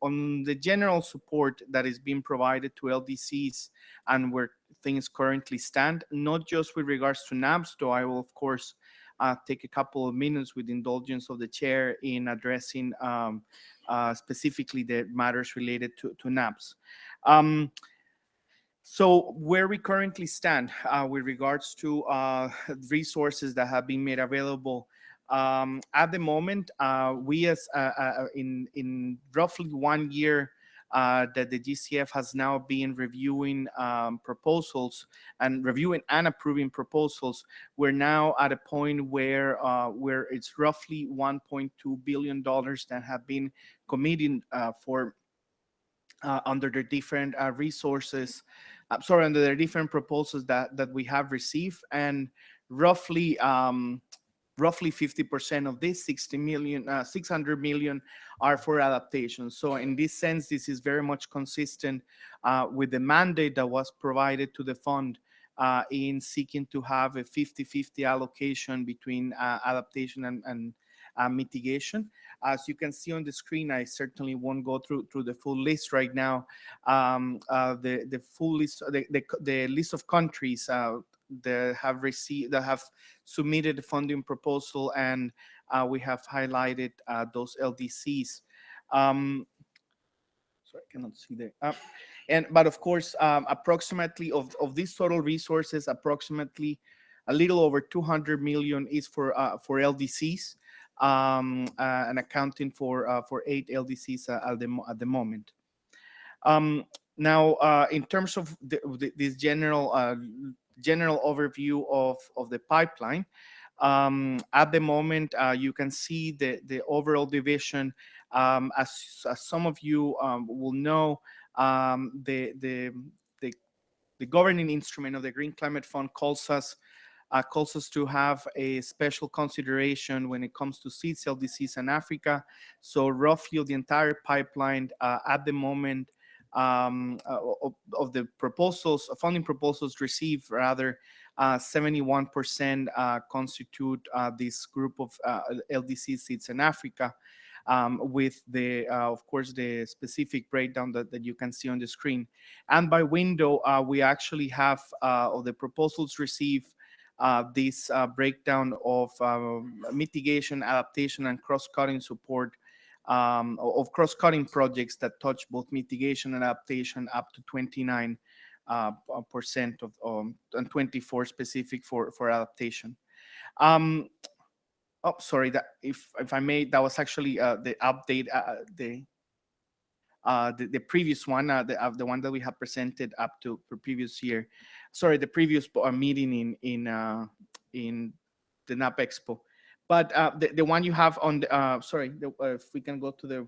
the general support that is being provided to LDCs and where things currently stand, not just with regards to NAPs, though I will of course take a couple of minutes with indulgence of the chair in addressing specifically the matters related to NAPs. So where we currently stand with regards to resources that have been made available, at the moment, we as in roughly 1 year that the GCF has now been reviewing proposals and reviewing and approving proposals, we're now at a point where it's roughly $1.2 billion that have been committed for under the different resources. Under the different proposals that we have received, and roughly 50% of this 600 million are for adaptation. So in this sense, this is very much consistent with the mandate that was provided to the fund in seeking to have a 50-50 allocation between adaptation and mitigation. As you can see on the screen, I certainly won't go through the full list right now. The full list, the list of countries that have submitted the funding proposal, and we have highlighted those LDCs. Sorry, I cannot see there. But of course, approximately of these total resources, approximately a little over 200 million is for LDCs, and accounting for 8 LDCs at the moment. Now, in terms of this general overview of the pipeline, at the moment, you can see the overall division. As some of you will know, the governing instrument of the Green Climate Fund calls us to have a special consideration when it comes to seed cell disease in Africa. So roughly of the entire pipeline at the moment, of the proposals, funding proposals received, rather, 71% constitute this group of LDC seeds in Africa, with of course, the specific breakdown that you can see on the screen. And by window, we actually have of the proposals received this breakdown of mitigation, adaptation, and cross-cutting support of cross-cutting projects that touch both mitigation and adaptation, up to 29% and 24 specific for adaptation. Sorry, that if I may, that was actually the update, the previous one, the one that we have presented up to the previous year. Sorry, the previous meeting in the NAP Expo. But the one you have on the, sorry, if we can go to the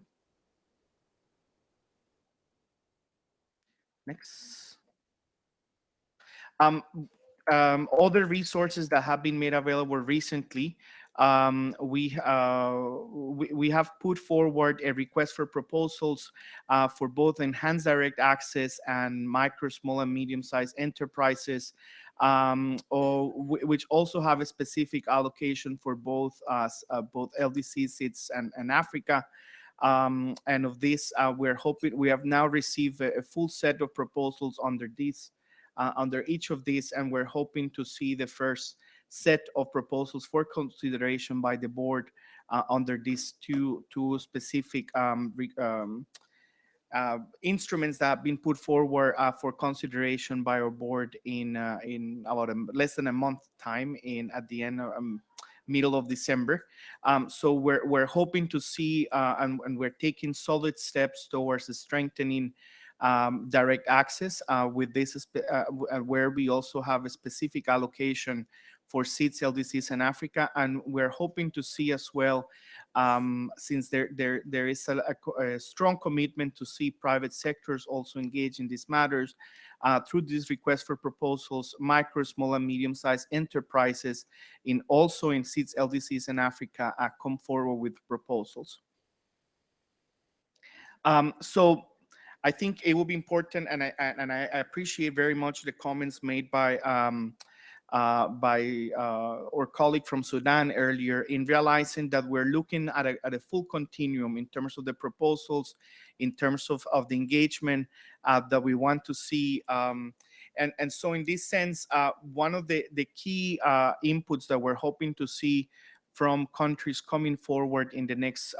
next. Other resources that have been made available recently, we have put forward a request for proposals for both enhanced direct access and micro, small, and medium-sized enterprises, which also have a specific allocation for both both LDC seats and Africa. And of this, we're hoping we have now received a full set of proposals under this. Under each of these, and we're hoping to see the first set of proposals for consideration by the board under these two specific instruments that have been put forward for consideration by our board in about less than a month time, at the end of middle of December. So we're hoping to see and we're taking solid steps towards strengthening direct access with this, where we also have a specific allocation for seats, LDCs in Africa, and we're hoping to see as well, since there is a strong commitment to see private sectors also engage in these matters through this request for proposals, micro, small, and medium-sized enterprises also in seats, LDCs in Africa come forward with proposals. So I think it will be important, and I appreciate very much the comments made by our colleague from Sudan earlier, in realizing that we're looking at a full continuum in terms of the proposals, in terms of the engagement that we want to see. And so in this sense, one of the key inputs that we're hoping to see from countries coming forward in the next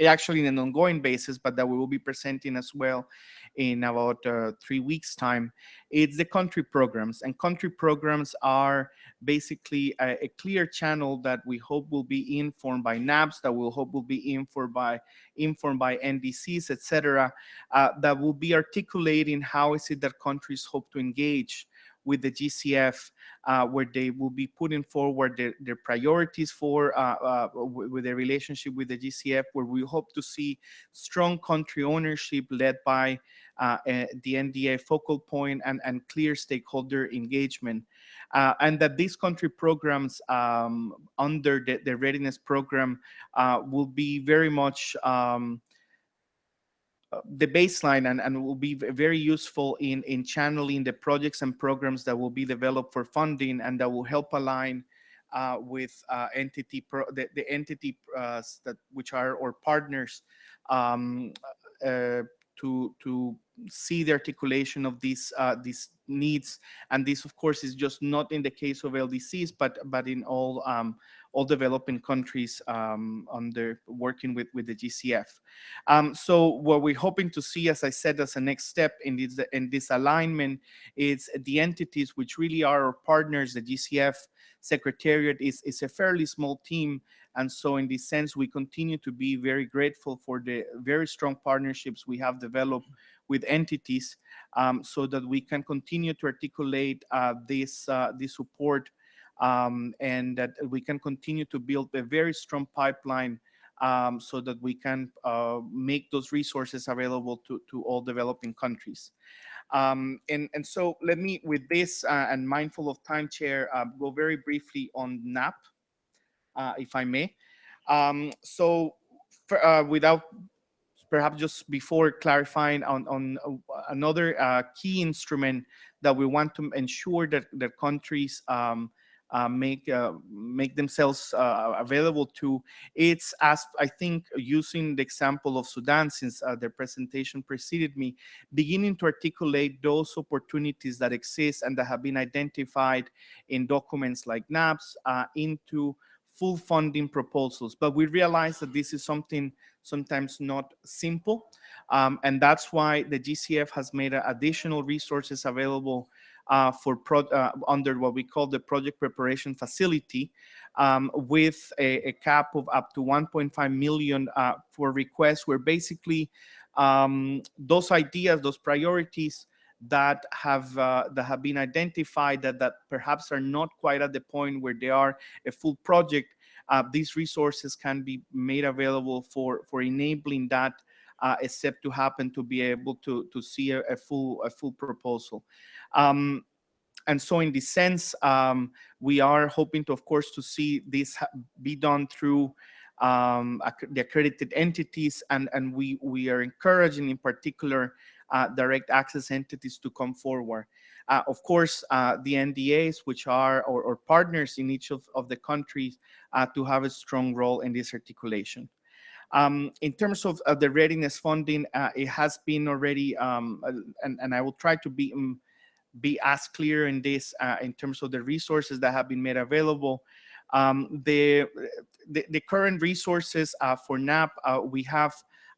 actually in an ongoing basis, but that we will be presenting as well in about 3 weeks' time. It's the country programs, and country programs are basically a clear channel that we hope will be informed by NAPs, that we hope will be informed by NDCs, etc., that will be articulating how is it that countries hope to engage with the GCF, where they will be putting forward their priorities for with their relationship with the GCF, where we hope to see strong country ownership led by the NDA focal point and clear stakeholder engagement. And that these country programs under the readiness program will be very much the baseline and will be very useful in channeling the projects and programs that will be developed for funding, and that will help align with the entity that which are our partners to see the articulation of these needs. And this, of course, is just not in the case of LDCs, but in all developing countries under working with the GCF. So what we're hoping to see, as I said, as a next step in this alignment, is the entities which really are our partners. The GCF Secretariat is a fairly small team, and so in this sense, we continue to be very grateful for the very strong partnerships we have developed with entities, so that we can continue to articulate this support, and that we can continue to build a very strong pipeline, so that we can make those resources available to all developing countries. And so let me, with this, and mindful of time, Chair, go very briefly on NAP, if I may. So without perhaps just before clarifying on another key instrument that we want to ensure that the countries make themselves available to, it's, as I think, using the example of Sudan, since their presentation preceded me, beginning to articulate those opportunities that exist and that have been identified in documents like NAPs into full funding proposals. But we realize that this is something sometimes not simple, and that's why the GCF has made additional resources available under what we call the project preparation facility, with a cap of up to 1.5 million for requests, where basically those ideas, those priorities that have been identified that perhaps are not quite at the point where they are a full project. These resources can be made available for enabling that a step to happen, to be able to see a full proposal. And so in this sense, we are hoping to, of course, to see this be done through the accredited entities, and we are encouraging in particular direct access entities to come forward. Of course, the NDAs, which are or partners in each of the countries, to have a strong role in this articulation. In terms of the readiness funding, it has been already, and I will try to be as clear in this in terms of the resources that have been made available. The current resources for NAP, we have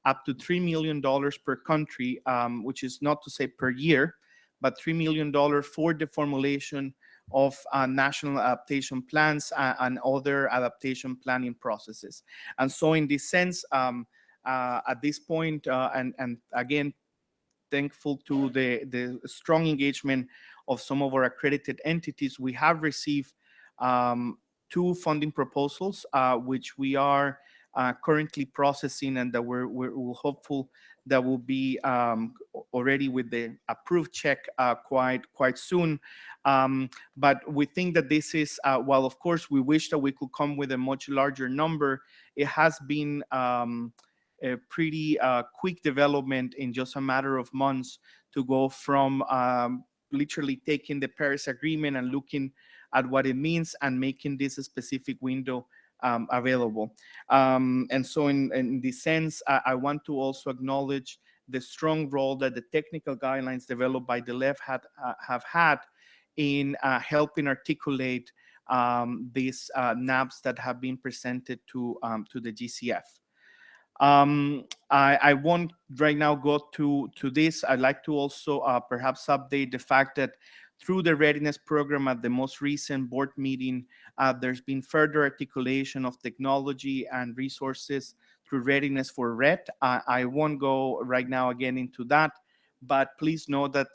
up to $3 million per country, which is not to say per year, but $3 million for the formulation of national adaptation plans and other adaptation planning processes. And so in this sense, at this point, and again, thankful to the strong engagement of some of our accredited entities, we have received 2 funding proposals, which we are currently processing, and that we're hopeful that will be already with the approved check quite soon. But we think that this is, while of course we wish that we could come with a much larger number, it has been a pretty quick development in just a matter of months to go from literally taking the Paris Agreement and looking at what it means and making this a specific window available. And so in this sense, I want to also acknowledge the strong role that the technical guidelines developed by the LEF have had in helping articulate these NAPs that have been presented to the GCF. I won't right now go to this. I'd like to also perhaps update the fact that through the readiness program at the most recent board meeting, there's been further articulation of technology and resources through readiness for RED. I won't go right now again into that, but please know that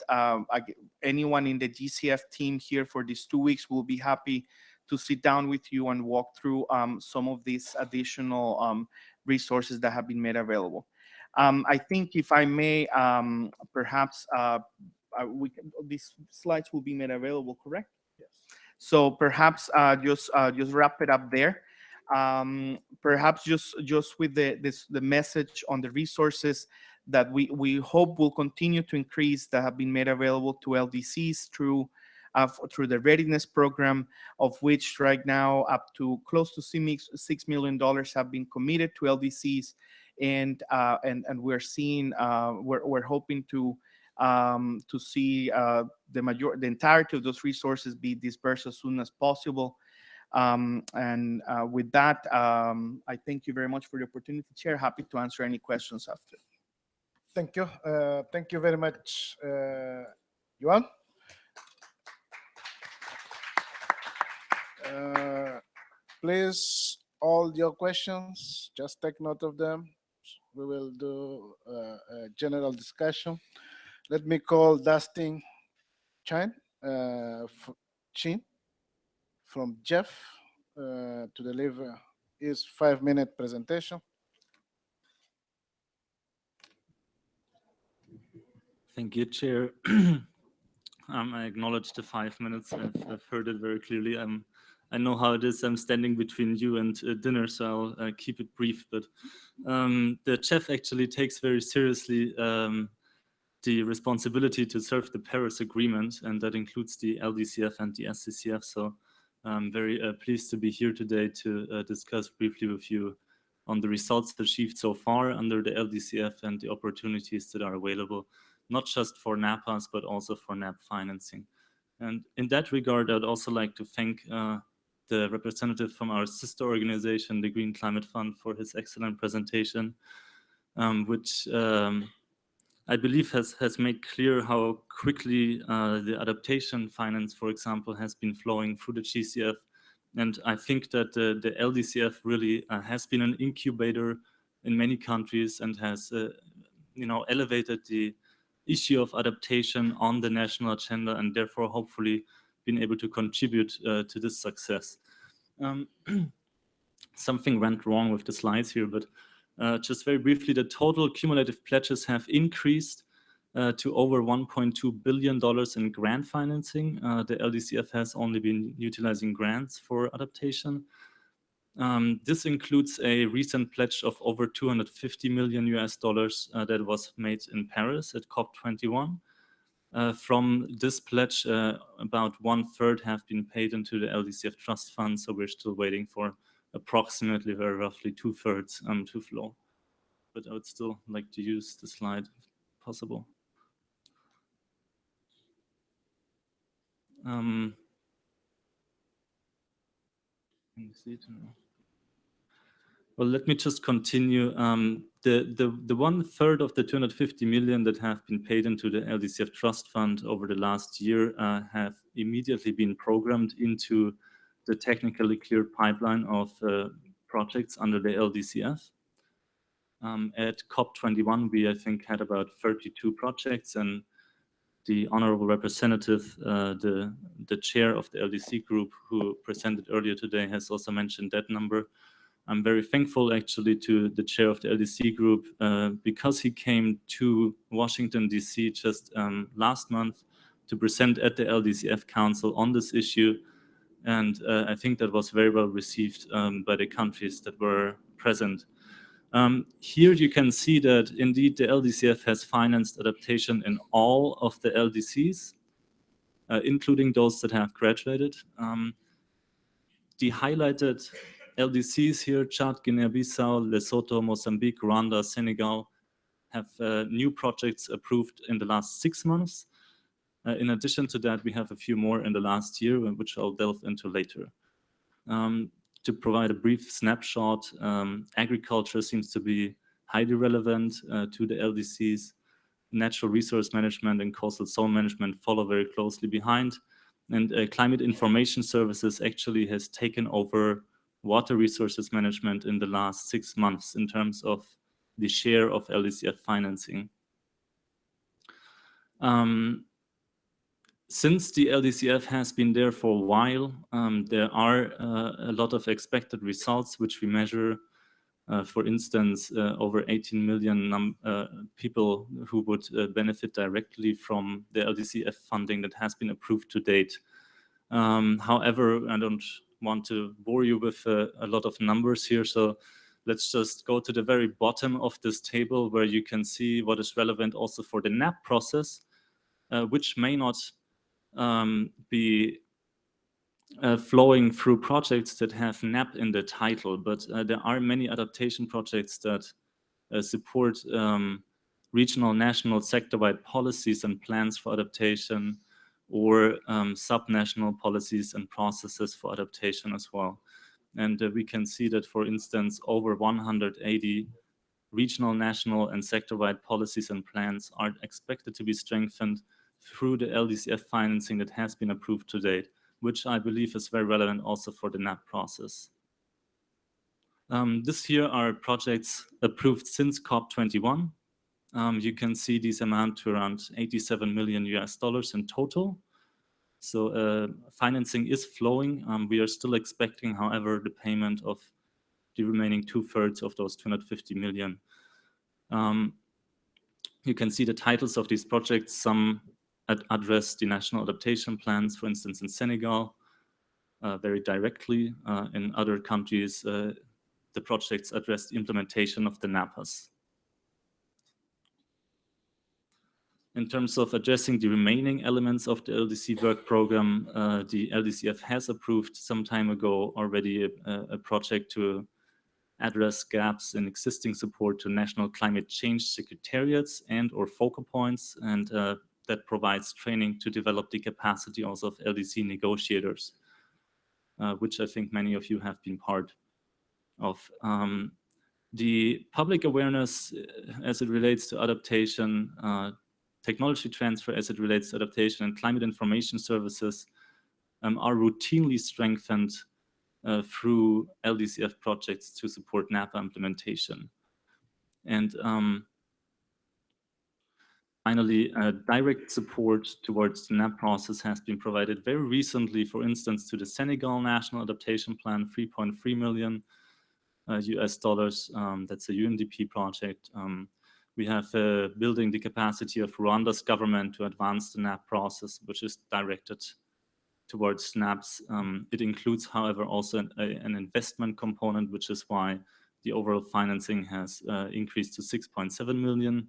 anyone in the GCF team here for these 2 weeks will be happy to sit down with you and walk through some of these additional resources that have been made available. I think if I may, perhaps these slides will be made available, correct? Yes. So perhaps just wrap it up there. Perhaps just with the message on the resources that we hope will continue to increase, that have been made available to LDCs through the readiness program, of which right now up to close to $6 million have been committed to LDCs, and we're seeing we're hoping to see the entirety of those resources be dispersed as soon as possible. And with that, I thank you very much for the opportunity, Chair. Happy to answer any questions after. Thank you. Thank you very much, Juan. Please, all your questions, just take note of them. We will do a general discussion. Let me call Dustin Chin from Jeff to deliver his 5-minute presentation. Thank you, Chair. I acknowledge the 5 minutes. I've heard it very clearly. I know how it is. I'm standing between you and dinner, so I'll keep it brief. But the CHEF actually takes very seriously the responsibility to serve the Paris Agreement, and that includes the LDCF and the SCCF. So I'm very pleased to be here today to discuss briefly with you on the results achieved so far under the LDCF and the opportunities that are available, not just for NAPAs, but also for NAP financing. And in that regard, I'd also like to thank the representative from our sister organization, the Green Climate Fund, for his excellent presentation, which I believe has made clear how quickly the adaptation finance, for example, has been flowing through the GCF. And I think that the LDCF really has been an incubator in many countries and has elevated the issue of adaptation on the national agenda, and therefore hopefully been able to contribute to this success. Something went wrong with the slides here, but just very briefly, the total cumulative pledges have increased to over $1.2 billion in grant financing. The LDCF has only been utilizing grants for adaptation. This includes a recent pledge of over $250 million that was made in Paris at COP21. From this pledge, about 1/3 have been paid into the LDCF trust fund, so we're still waiting for approximately, very roughly, 2/3 to flow. But I would still like to use the slide if possible. Can you see it? Well, let me just continue. The 1/3 of the 250 million that have been paid into the LDCF trust fund over the last year have immediately been programmed into the technically cleared pipeline of projects under the LDCF. At COP21, we, I think, had about 32 projects, and the honorable representative, the chair of the LDC group who presented earlier today, has also mentioned that number. I'm very thankful actually to the chair of the LDC group because he came to Washington, DC just last month to present at the LDCF Council on this issue. And I think that was very well received by the countries that were present. Here you can see that indeed the LDCF has financed adaptation in all of the LDCs, including those that have graduated. The highlighted LDCs here, Chad, Guinea-Bissau, Lesotho, Mozambique, Rwanda, Senegal, have new projects approved in the last 6 months. In addition to that, we have a few more in the last year, which I'll delve into later. To provide a brief snapshot, agriculture seems to be highly relevant to the LDCs. Natural resource management and coastal zone management follow very closely behind. And climate information services actually has taken over water resources management in the last 6 months in terms of the share of LDCF financing. Since the LDCF has been there for a while, there are a lot of expected results which we measure. For instance, over 18 million people who would benefit directly from the LDCF funding that has been approved to date. However, I don't want to bore you with a lot of numbers here, so let's just go to the very bottom of this table where you can see what is relevant also for the NAP process, which may not be flowing through projects that have NAP in the title, but there are many adaptation projects that support regional, national, sector-wide policies and plans for adaptation, or subnational policies and processes for adaptation as well. And we can see that, for instance, over 180 regional, national, and sector-wide policies and plans are expected to be strengthened through the LDCF financing that has been approved to date, which I believe is very relevant also for the NAP process. This here are projects approved since COP21. You can see these amount to around $87 million in total. So financing is flowing. We are still expecting, however, the payment of the remaining 2/3 of those 250 million. You can see the titles of these projects. Some address the national adaptation plans, for instance, in Senegal, very directly. In other countries, the projects address the implementation of the NAPAs. In terms of addressing the remaining elements of the LDC work program, the LDCF has approved some time ago already a project to address gaps in existing support to national climate change secretariats and or focal points, and that provides training to develop the capacity also of LDC negotiators, which I think many of you have been part of. The public awareness as it relates to adaptation, technology transfer as it relates to adaptation, and climate information services are routinely strengthened through LDCF projects to support NAPA implementation. And Finally, direct support towards the NAP process has been provided very recently, for instance, to the Senegal National Adaptation Plan, 3.3 million US dollars. That's a UNDP project. We have building the capacity of Rwanda's government to advance the NAP process, which is directed towards SNAPs. It includes, however, also an investment component, which is why the overall financing has increased to 6.7 million.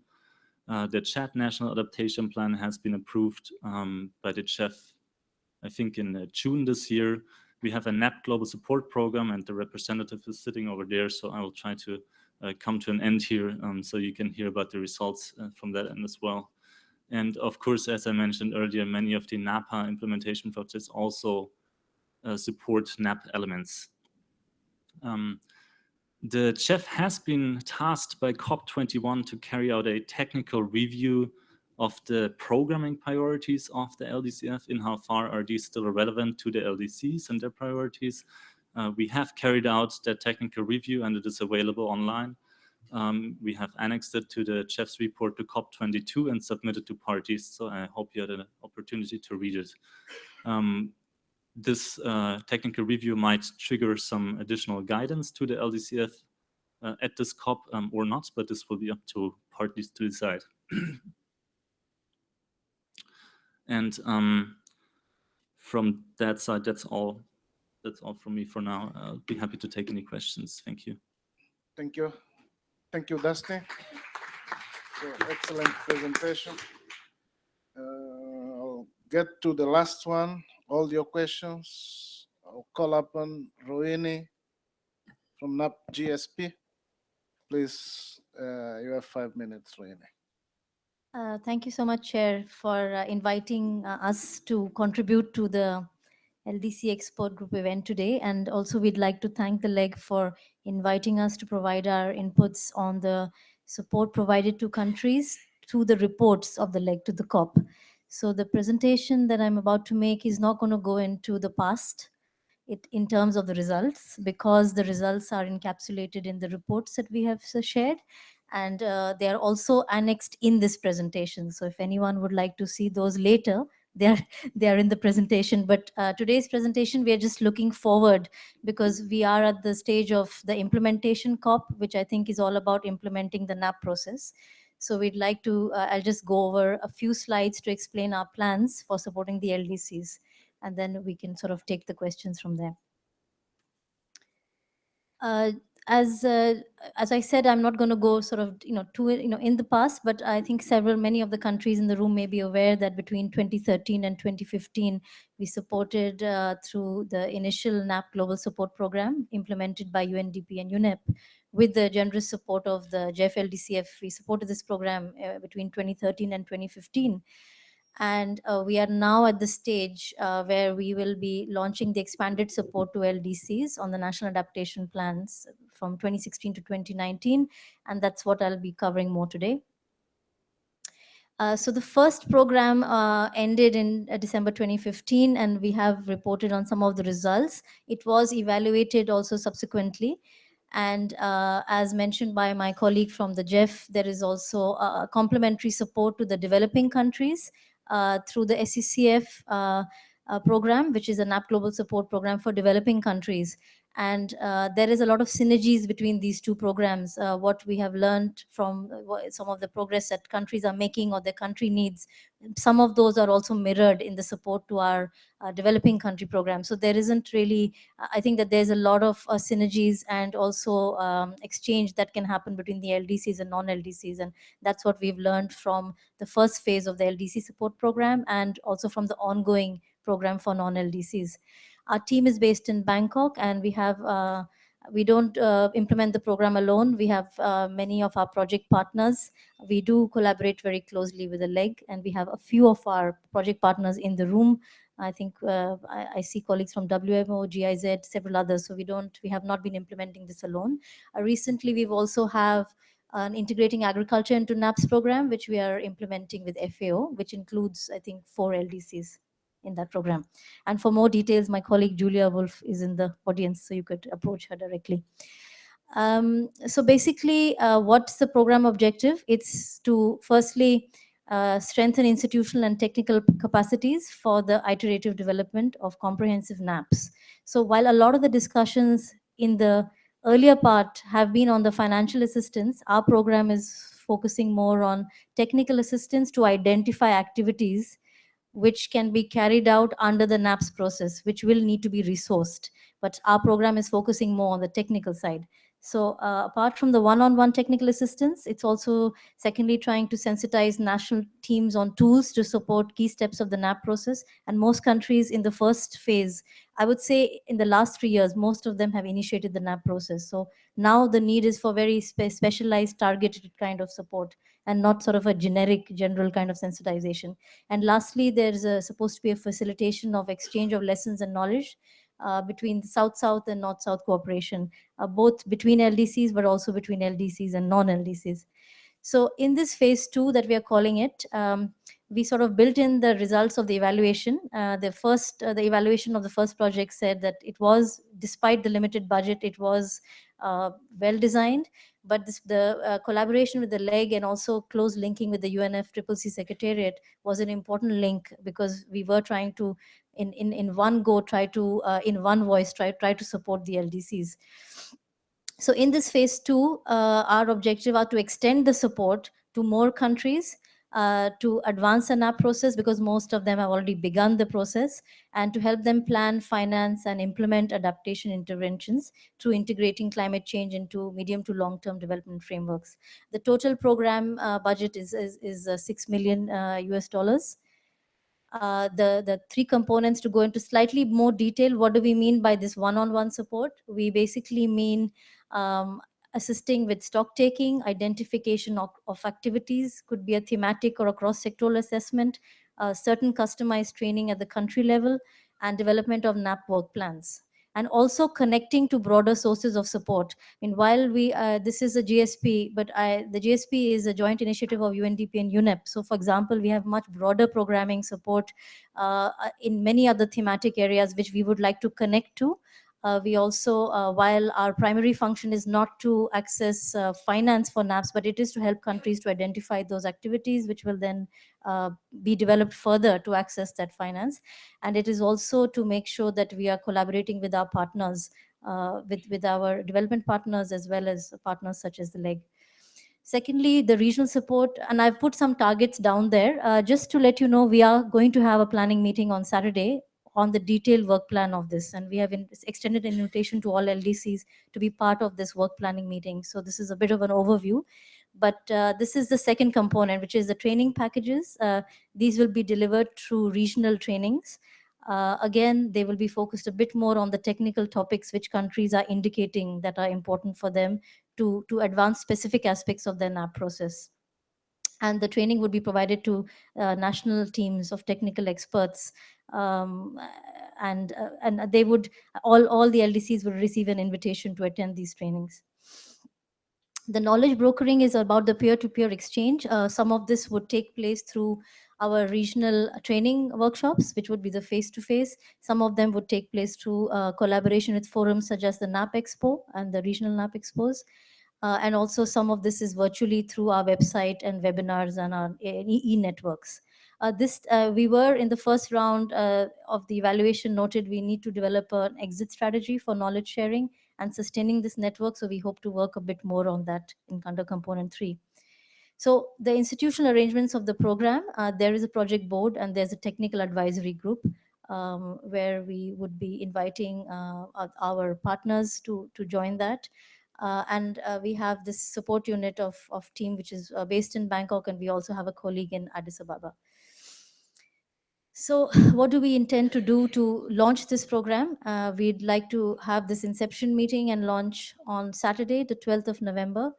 The Chad National Adaptation Plan has been approved by the CHEF, I think in June this year. We have a NAP Global Support Program, and the representative is sitting over there, so I will try to come to an end here so you can hear about the results from that end as well. And of course, as I mentioned earlier, many of the NAPA implementation projects also support NAP elements. The CHEF has been tasked by COP21 to carry out a technical review of the programming priorities of the LDCF, in how far are these still relevant to the LDCs and their priorities. We have carried out that technical review, and it is available online. We have annexed it to the CHEF's report to COP22 and submitted to parties, so I hope you had an opportunity to read it. This technical review might trigger some additional guidance to the LDCF at this COP or not, but this will be up to parties to decide. And from that side, that's all from me for now. I'll be happy to take any questions. Thank you. Thank you. Thank you, Dusty. Excellent presentation. I'll get to the last one. All your questions. I'll call upon Rohini from NAP GSP. Please, you have 5 minutes, Rohini. Thank you so much, Chair, for inviting us to contribute to the LDC Export Group event today. And also we'd like to thank the LEG for inviting us to provide our inputs on the support provided to countries through the reports of the LEG to the COP. So the presentation that I'm about to make is not going to go into the past in terms of the results, because the results are encapsulated in the reports that we have shared. And they are also annexed in this presentation. So if anyone would like to see those later, they are in the presentation. But today's presentation, we are just looking forward, because we are at the stage of the implementation COP, which I think is all about implementing the NAP process. So we'd like to, I'll just go over a few slides to explain our plans for supporting the LDCs, and then we can sort of take the questions from there. As I said, I'm not going to go sort of in the past, but I think many of the countries in the room may be aware that between 2013 and 2015, we supported through the initial NAP Global Support Program implemented by UNDP and UNEP. With the generous support of the JEF LDCF, we supported this program between 2013 and 2015. And we are now at the stage where we will be launching the expanded support to LDCs on the national adaptation plans from 2016 to 2019. And that's what I'll be covering more today. So the first program ended in December 2015, and we have reported on some of the results. It was evaluated also subsequently. And as mentioned by my colleague from the JEF, there is also complementary support to the developing countries through the SCCF program, which is a NAP Global Support Program for developing countries. And there is a lot of synergies between these two programs. What we have learned from some of the progress that countries are making or their country needs, some of those are also mirrored in the support to our developing country program. So there isn't really, I think that there's a lot of synergies and also exchange that can happen between the LDCs and non-LDCs. And that's what we've learned from the first phase of the LDC support program and also from the ongoing program for non-LDCs. Our team is based in Bangkok, and we have we don't implement the program alone. We have many of our project partners. We do collaborate very closely with the LEG, and we have a few of our project partners in the room. I think I see colleagues from WMO, GIZ, several others. So we have not been implementing this alone. Recently, we've also have an integrating agriculture into NAPS program, which we are implementing with FAO, which includes, I think, 4 LDCs in that program. And for more details, my colleague Julia Wolf is in the audience, so you could approach her directly. So basically, what's the program objective? It's to firstly strengthen institutional and technical capacities for the iterative development of comprehensive NAPs. So while a lot of the discussions in the earlier part have been on the financial assistance, our program is focusing more on technical assistance to identify activities which can be carried out under the NAPS process, which will need to be resourced. But our program is focusing more on the technical side. So apart from the one-on-one technical assistance, it's also secondly trying to sensitize national teams on tools to support key steps of the NAP process. And most countries in the first phase, I would say in the last 3 years, most of them have initiated the NAP process. So now the need is for very specialized, targeted kind of support and not sort of a generic, general kind of sensitization. And lastly, there's supposed to be a facilitation of exchange of lessons and knowledge between South-South and North-South cooperation, both between LDCs, but also between LDCs and non-LDCs. So in this phase 2 that we are calling it, we sort of built in the results of the evaluation. The evaluation of the first project said that it was, despite the limited budget, it was well designed, but the collaboration with the LEG and also close linking with the UNFCCC Secretariat was an important link, because we were trying to, in one go, try to, in one voice, try to support the LDCs. So in this phase 2, our objective are to extend the support to more countries, to advance the NAP process, because most of them have already begun the process, and to help them plan, finance, and implement adaptation interventions through integrating climate change into medium to long-term development frameworks. The total program budget is $6 million US dollars. The three components, to go into slightly more detail, what do we mean by this one-on-one support? We basically mean assisting with stock taking, identification of activities, could be a thematic or a cross-sectoral assessment, certain customized training at the country level, and development of NAP work plans. And also connecting to broader sources of support. And while we, this is a GSP, but the GSP is a joint initiative of UNDP and UNEP. So for example, we have much broader programming support in many other thematic areas which we would like to connect to. We also, while our primary function is not to access finance for NAPs, but it is to help countries to identify those activities which will then be developed further to access that finance. And it is also to make sure that we are collaborating with our partners, with our development partners, as well as partners such as the LEG. Secondly, the regional support, and I've put some targets down there. Just to let you know, we are going to have a planning meeting on Saturday on the detailed work plan of this. And we have extended an invitation to all LDCs to be part of this work planning meeting. So this is a bit of an overview. But this is the second component, which is the training packages. These will be delivered through regional trainings. Again, they will be focused a bit more on the technical topics which countries are indicating that are important for them to advance specific aspects of their NAP process. And the training would be provided to national teams of technical experts, and they would, all the LDCs will receive an invitation to attend these trainings. The knowledge brokering is about the peer-to-peer exchange. Some of this would take place through our regional training workshops, which would be the face-to-face. Some of them would take place through collaboration with forums such as the NAP Expo and the regional NAP Expos. And also some of this is virtually through our website and webinars and our e-networks. We were in the first round of the evaluation noted we need to develop an exit strategy for knowledge sharing and sustaining this network. So we hope to work a bit more on that under component 3. So the institutional arrangements of the program, there is a project board and there's a technical advisory group where we would be inviting our partners to join that. And we have this support unit of team which is based in Bangkok, and we also have a colleague in Addis Ababa. So what do we intend to do to launch this program? We'd like to have this inception meeting and launch on Saturday, the 12th of November,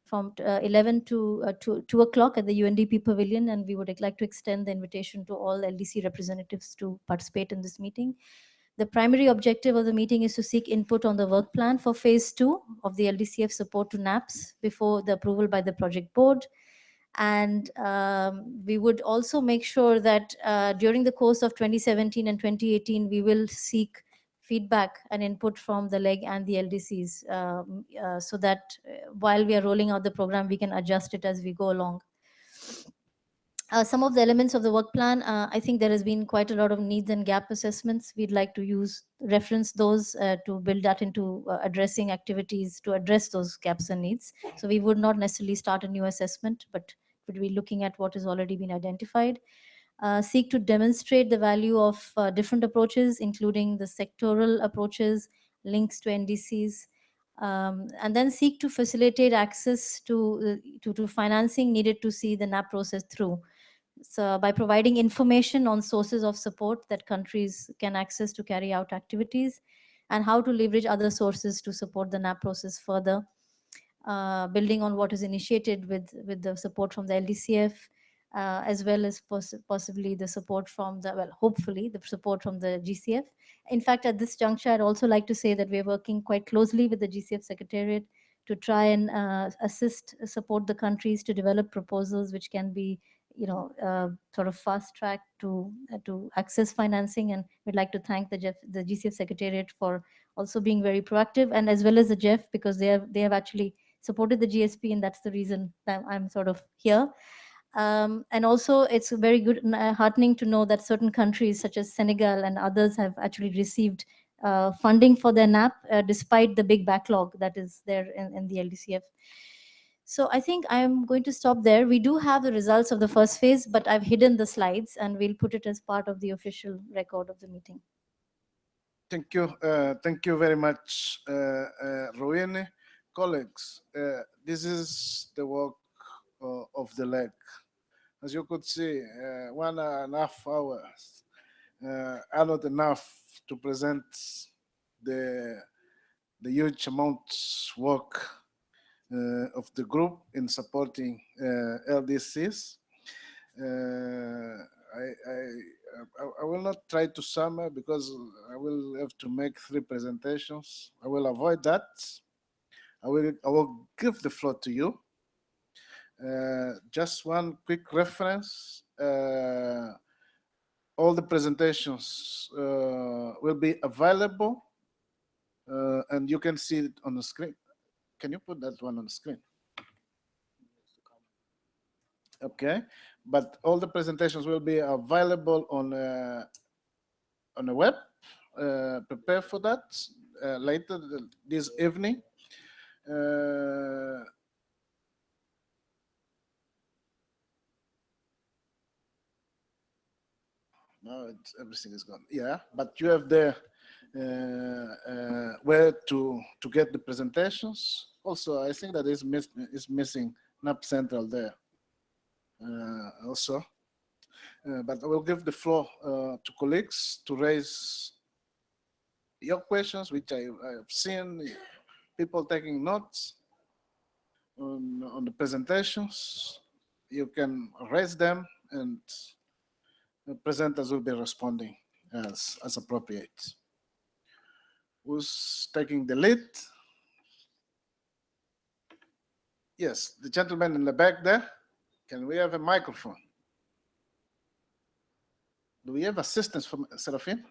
from 11 to 2 o'clock at the UNDP Pavilion, and we would like to extend the invitation to all LDC representatives to participate in this meeting. The primary objective of the meeting is to seek input on the work plan for phase 2 of the LDCF support to NAPs before the approval by the project board. And we would also make sure that during the course of 2017 and 2018, we will seek feedback and input from the LEG and the LDCs so that while we are rolling out the program, we can adjust it as we go along. Some of the elements of the work plan, I think there has been quite a lot of needs and gap assessments. We'd like to reference those to build that into addressing activities to address those gaps and needs. So we would not necessarily start a new assessment, but would be looking at what has already been identified. Seek to demonstrate the value of different approaches, including the sectoral approaches, links to NDCs, and then seek to facilitate access to financing needed to see the NAP process through. So by providing information on sources of support that countries can access to carry out activities, and how to leverage other sources to support the NAP process further, building on what is initiated with the support from the LDCF, as well as possibly the support from hopefully the support from the GCF. In fact, at this juncture, I'd also like to say that we're working quite closely with the GCF Secretariat to try and support the countries to develop proposals which can be sort of fast track to access financing. And we'd like to thank the GCF Secretariat for also being very proactive, and as well as the GEF, because they have actually supported the GSP, and that's the reason that I'm sort of here. And also it's very good, heartening to know that certain countries such as Senegal and others have actually received funding for their NAP, despite the big backlog that is there in the LDCF. So I think I'm going to stop there. We do have the results of the first phase, but I've hidden the slides and we'll put it as part of the official record of the meeting. Thank you. Thank you very much, Rowene. Colleagues, this is the work of the leg. As you could see, 1.5 hours are not enough to present the huge amounts work of the group in supporting LDCs. I will not try to sum up because I will have to make 3 presentations. I will avoid that. I will give the floor to you. Just one quick reference. All the presentations will be available, and you can see it on the screen. Can you put that one on the screen? Okay, but all the presentations will be available on the web. Prepare for that later this evening. No, everything is gone. Yeah, but you have there where to get the presentations. Also, I think that is missing NAP Central there. Also, but I will give the floor to colleagues to raise your questions, which I have seen people taking notes on the presentations. You can raise them, and the presenters will be responding as appropriate. Who's taking the lead? Yes, the gentleman in the back there. Can we have a microphone? Do we have assistance from Serafin?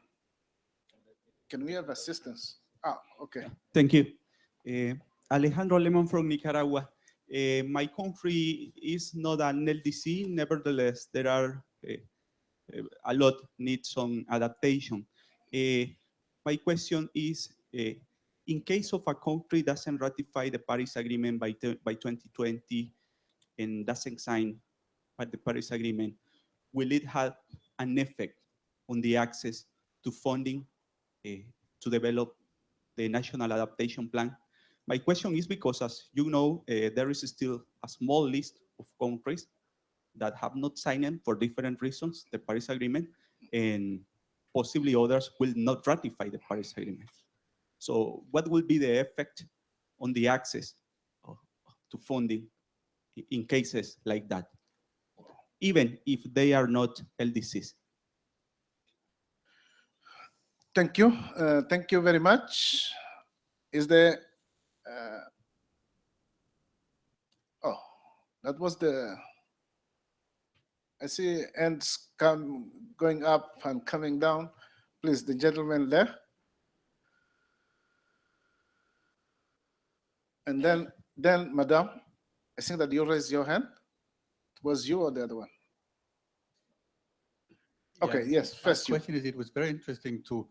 Can we have assistance? Ah, okay. Thank you. Alejandro Lemon from Nicaragua. My country is not an LDC. Nevertheless, there are a lot needs some adaptation. My question is, in case of a country doesn't ratify the Paris Agreement by 2020 and doesn't sign the Paris Agreement, will it have an effect on the access to funding to develop the National Adaptation Plan? My question is because, as you know, there is still a small list of countries that have not signed it for different reasons, the Paris Agreement, and possibly others will not ratify the Paris Agreement. So what will be the effect on the access to funding in cases like that, even if they are not LDCs? Thank you. Thank you very much. Is there... oh, that was the... I see ends going up and coming down. Please, the gentleman there. And then, madam, I think that you raised your hand. Was you or the other one? Okay, yes, first My you. question is, it was very interesting to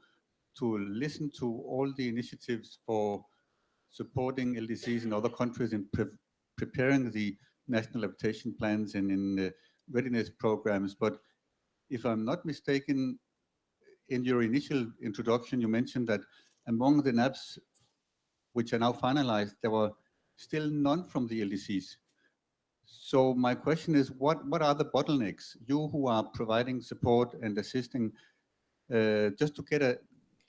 listen to all the initiatives for supporting LDCs in other countries in preparing the national adaptation plans and in readiness programs. But if I'm not mistaken, in your initial introduction, you mentioned that among the NAPs which are now finalized, there were still none from the LDCs. So my question is, what are the bottlenecks? You who are providing support and assisting, just to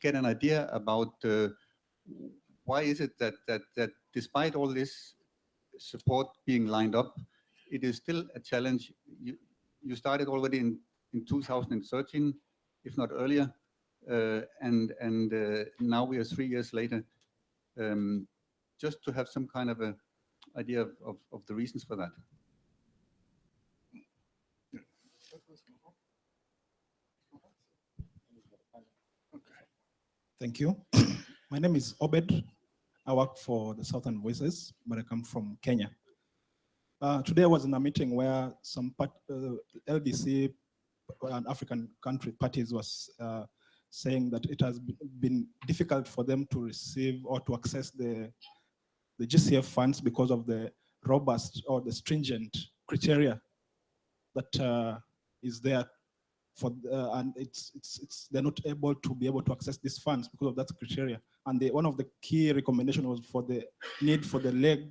get an idea about why is it that despite all this support being lined up, it is still a challenge. You started already in 2013, if not earlier, and now we are 3 years later. Just to have some kind of a idea of the reasons for that. Thank you. My name is Obed. I work for the Southern Voices, but I come from Kenya. Today I was in a meeting where some LDC and African country parties was saying that it has been difficult for them to receive or to access the GCF funds because of the robust or the stringent criteria that is there for, and they're not able to access these funds because of that criteria. And one of the key recommendations was for the need for the leg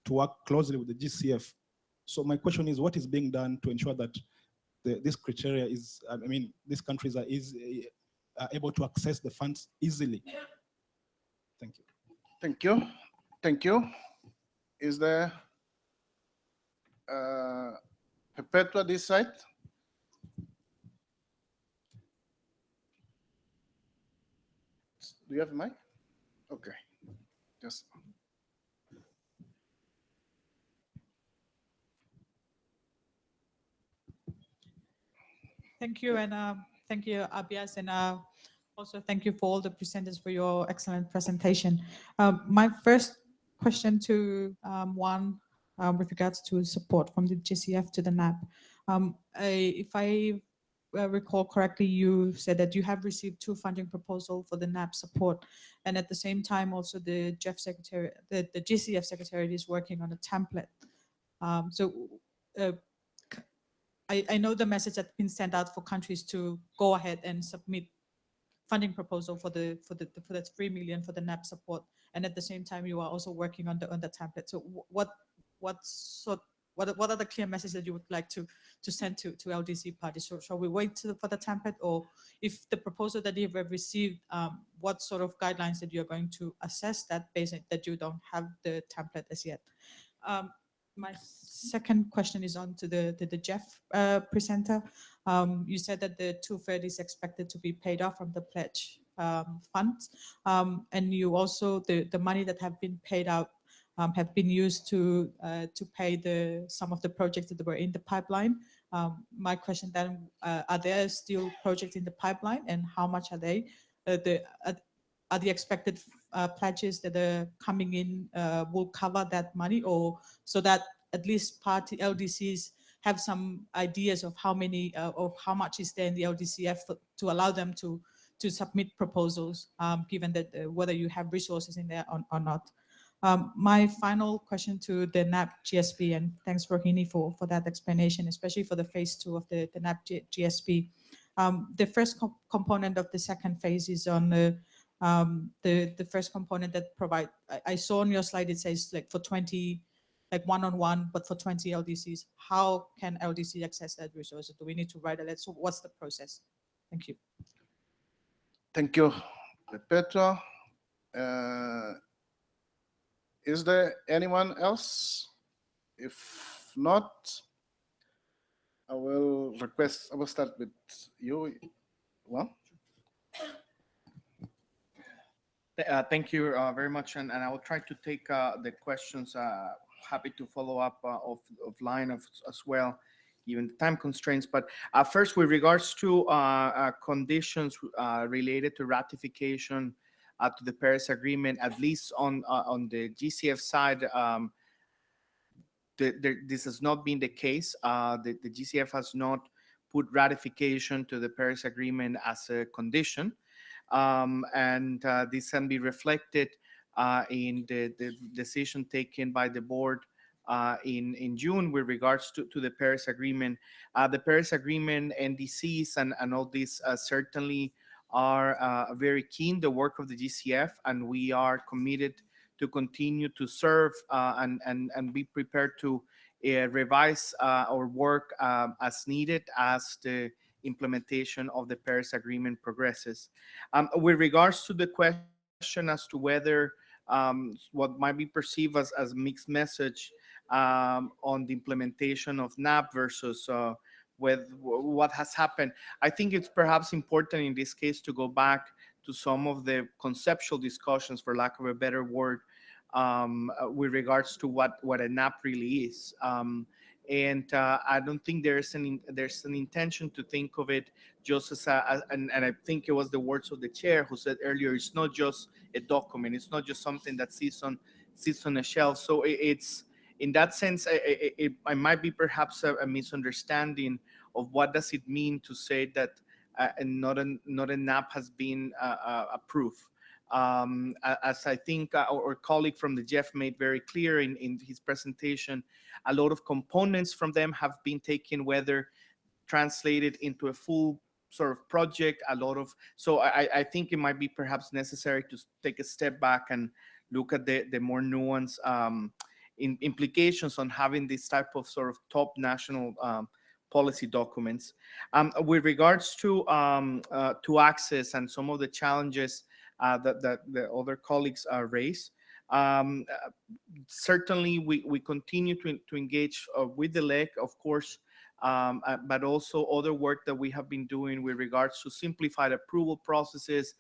to work closely with the GCF. So my question is, what is being done to ensure that this criteria is, I mean, these countries are able to access the funds easily? Thank you. Thank you. Thank you. Is there Perpetua this side? Do you have a mic? Okay. Just. Thank you, and thank you, Abias, and also thank you for all the presenters for your excellent presentation. My first question to Juan with regards to support from the GCF to the NAP. If I recall correctly, you said that you have received 2 funding proposals for the NAP support, and at the same time also the GCF Secretariat is working on a template. I know the message that's been sent out for countries to go ahead and submit funding proposal for the 3 million for the NAP support, and at the same time you are also working on the template. So what are the clear messages that you would like to send to LDC parties? So shall we wait for the template, or if the proposal that you have received, what sort of guidelines that you're going to assess that based on that you don't have the template as yet? My second question is on to the Jeff presenter. You said that the 2/3 is expected to be paid off from the pledge funds, and you also the money that have been paid out have been used to pay some of the projects that were in the pipeline. My question then, are there still projects in the pipeline, and how much are they? Are the expected pledges that are coming in will cover that money, or so that at least party LDCs have some ideas of how many of how much is there in the LDCF to allow them to submit proposals, given that whether you have resources in there or not. My final question to the NAP GSP, and thanks Rohini for that explanation, especially for the phase 2 of the NAP GSP. The first component of the second phase is on the first component that provide, I saw on your slide, it says like for 20, like one-on-one, but for 20 LDCs, how can LDC access that resource? Do we need to write a letter? So what's the process? Thank you. Thank you, Petra. Is there anyone else? If not, I will start with you. Well. Thank you very much, and I will try to take the questions. Happy to follow up offline as well, given the time constraints. But first, with regards to conditions related to ratification to the Paris Agreement, at least on the GCF side, this has not been the case. The GCF has not put ratification to the Paris Agreement as a condition. And this can be reflected in the decision taken by the board in June with regards to the Paris Agreement. The Paris Agreement, NDCs, and all these certainly are very keen the work of the GCF, and we are committed to continue to serve and be prepared to revise our work as needed as the implementation of the Paris Agreement progresses. With regards to the question as to whether what might be perceived as mixed message on the implementation of NAP versus with what has happened, I think it's perhaps important in this case to go back to some of the conceptual discussions, for lack of a better word, with regards to what a NAP really is. And I don't think there's an intention to think of it just as and I think it was the words of the chair who said earlier, it's not just a document, it's not just something that sits on a shelf. So it's in that sense, it might be perhaps a misunderstanding of what does it mean to say that not a NAP has been approved. As I think our colleague from the Jeff made very clear in his presentation, a lot of components from them have been taken, whether translated into a full sort of project, so I think it might be perhaps necessary to take a step back and look at the more nuanced implications on having this type of sort of top national policy documents. With regards to access and some of the challenges that the other colleagues raised, certainly we continue to engage with the LEC, of course, but also other work that we have been doing with regards to simplified approval processes,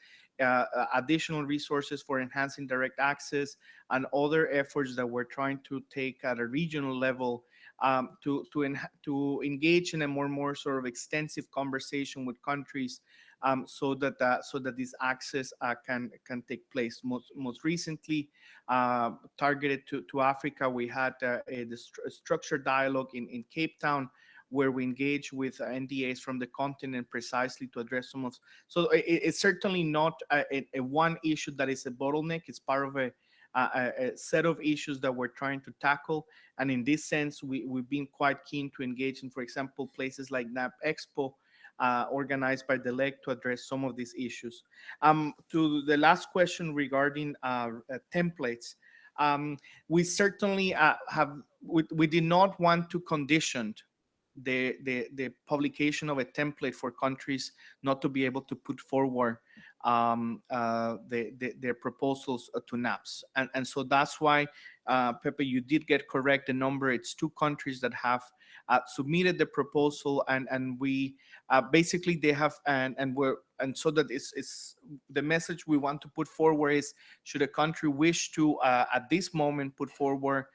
additional resources for enhancing direct access, and other efforts that we're trying to take at a regional level to engage in a more sort of extensive conversation with countries, so that this access can take place. Most recently, targeted to Africa, we had a structured dialogue in Cape Town, where we engage with NDAs from the continent precisely to address some of. So it's certainly not a one issue that is a bottleneck. It's part of a set of issues that we're trying to tackle. And in this sense, we've been quite keen to engage in, for example, places like NAP Expo, organized by the LEC, to address some of these issues. To the last question regarding templates, we certainly we did not want to condition the publication of a template for countries not to be able to put forward their proposals to NAPs. And so that's why, Pepe, you did get correct the number. It's 2 countries that have submitted the proposal, and we basically they have, and so that is the message we want to put forward is, should a country wish to at this moment put forward,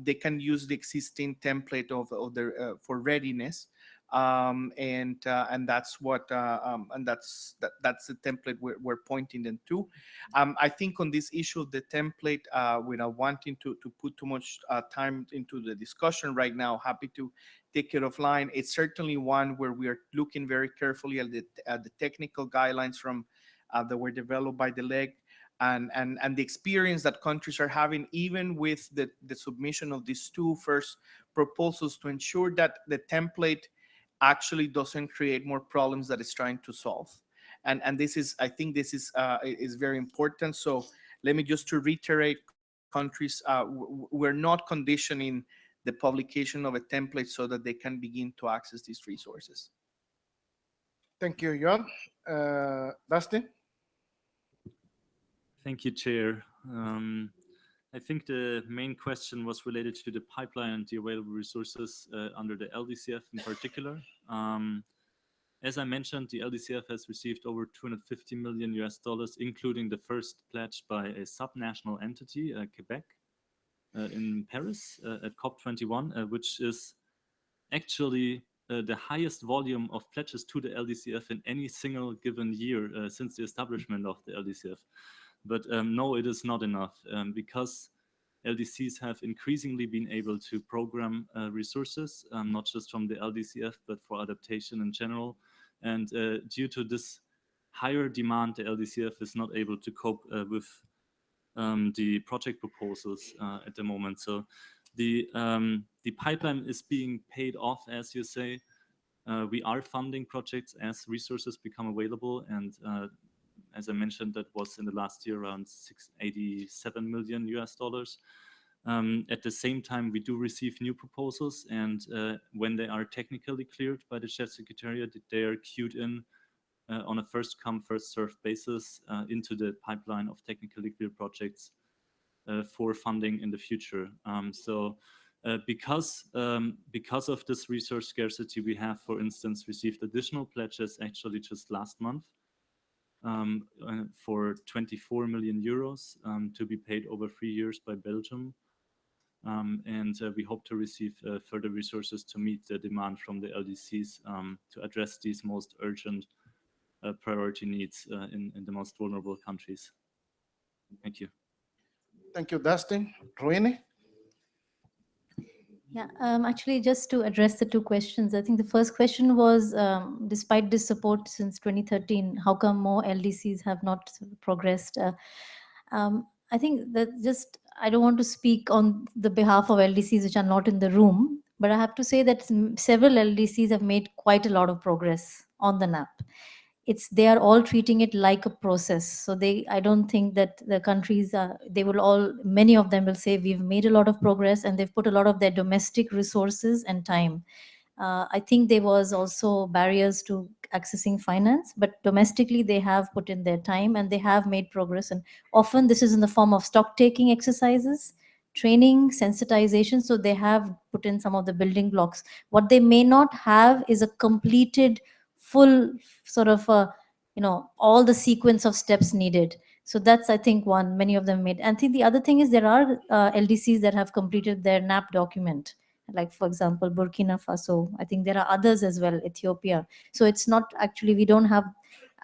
they can use the existing template of their for readiness, and that's what and that's the template we're pointing them to. I think on this issue of the template, without wanting to put too much time into the discussion right now, happy to take it offline. It's certainly one where we are looking very carefully at the technical guidelines from that were developed by the LEG, and the experience that countries are having, even with the submission of these 2 first proposals, to ensure that the template actually doesn't create more problems that it's trying to solve. And this is, I think this is very important. So let me just to reiterate, countries, we're not conditioning the publication of a template so that they can begin to access these resources. Thank you, John. Dustin? Thank you, Chair. I think the main question was related to the pipeline and the available resources under the LDCF in particular. As I mentioned, the LDCF has received over $250 million, including the first pledge by a subnational entity, Quebec, in Paris at COP21, which is actually the highest volume of pledges to the LDCF in any single given year since the establishment of the LDCF. But no, it is not enough, because LDCs have increasingly been able to program resources, not just from the LDCF, but for adaptation in general. And due to this higher demand, the LDCF is not able to cope with the project proposals at the moment. So the pipeline is being paid off, as you say. We are funding projects as resources become available, and as I mentioned, that was in the last year around $87 million US. At the same time, we do receive new proposals, and when they are technically cleared by the Chef Secretariat, they are queued in on a first come, first served basis into the pipeline of technically cleared projects for funding in the future. Because of this resource scarcity, we have, for instance, received additional pledges actually just last month for 24 million euros to be paid over 3 years by Belgium. And we hope to receive further resources to meet the demand from the LDCs to address these most urgent priority needs in the most vulnerable countries. Thank you. Thank you, Dustin. Rohini? Yeah, actually, just to address the two questions, I think the first question was, despite this support since 2013, how come more LDCs have not progressed? I think that just, I don't want to speak on the behalf of LDCs which are not in the room, but I have to say that several LDCs have made quite a lot of progress on the NAP. They are all treating it like a process. So I don't think that the countries, many of them will say we've made a lot of progress and they've put a lot of their domestic resources and time. I think there was also barriers to accessing finance, but domestically they have put in their time and they have made progress. And often this is in the form of stock taking exercises, training, sensitization. So they have put in some of the building blocks. What they may not have is a completed full sort of, all the sequence of steps needed. So that's, I think, one many of them made. And I think the other thing is there are LDCs that have completed their NAP document. Like, for example, Burkina Faso. I think there are others as well, Ethiopia. So it's not actually, we don't have,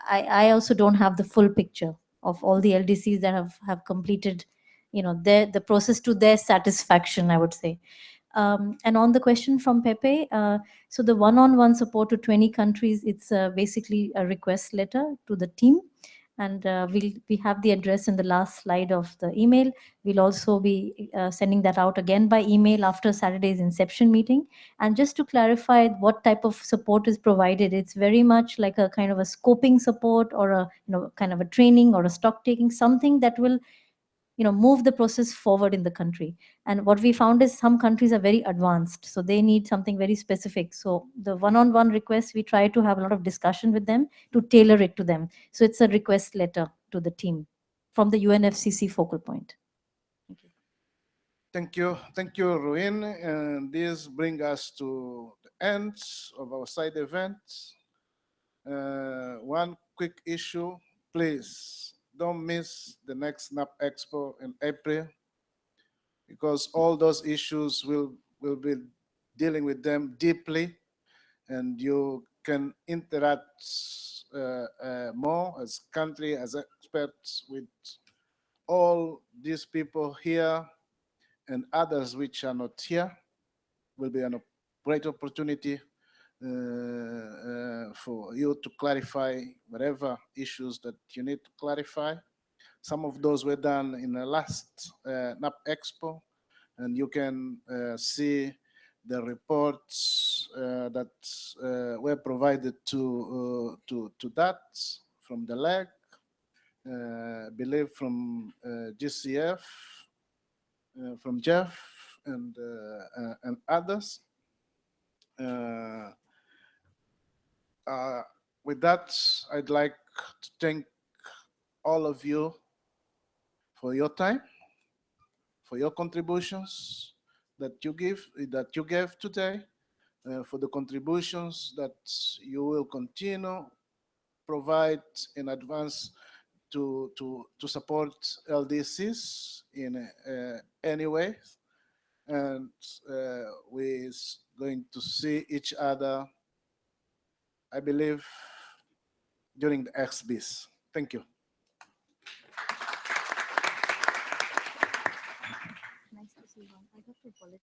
I also don't have the full picture of all the LDCs that have completed, the process to their satisfaction, I would say. And on the question from Pepe, so the one-on-one support to 20 countries, it's basically a request letter to the team. And we have the address in the last slide of the email. We'll also be sending that out again by email after Saturday's inception meeting. And just to clarify what type of support is provided, it's very much like a kind of a scoping support or a kind of a training or a stock taking, something that will move the process forward in the country. And what we found is some countries are very advanced, so they need something very specific. So the one-on-one requests, we try to have a lot of discussion with them to tailor it to them. So it's a request letter to the team from the UNFCCC focal point. Thank you. Thank you, Ruin. And this brings us to the end of our side event. One quick issue, please. Don't miss the next NAP Expo in April, because all those issues will be dealing with them deeply, and you can interact more as country, as experts with all these people here and others which are not here. Will be a great opportunity for you to clarify whatever issues that you need to clarify. Some of those were done in the last NAP Expo, and you can see the reports that were provided to that from the leg, believe from GCF, from Jeff, and others. With that, I'd like to thank all of you for your time, for your contributions that you gave today, for the contributions that you will continue provide in advance to support LDCs in any way. And we're going to see each other, I believe, during the XBs. Thank you. I got to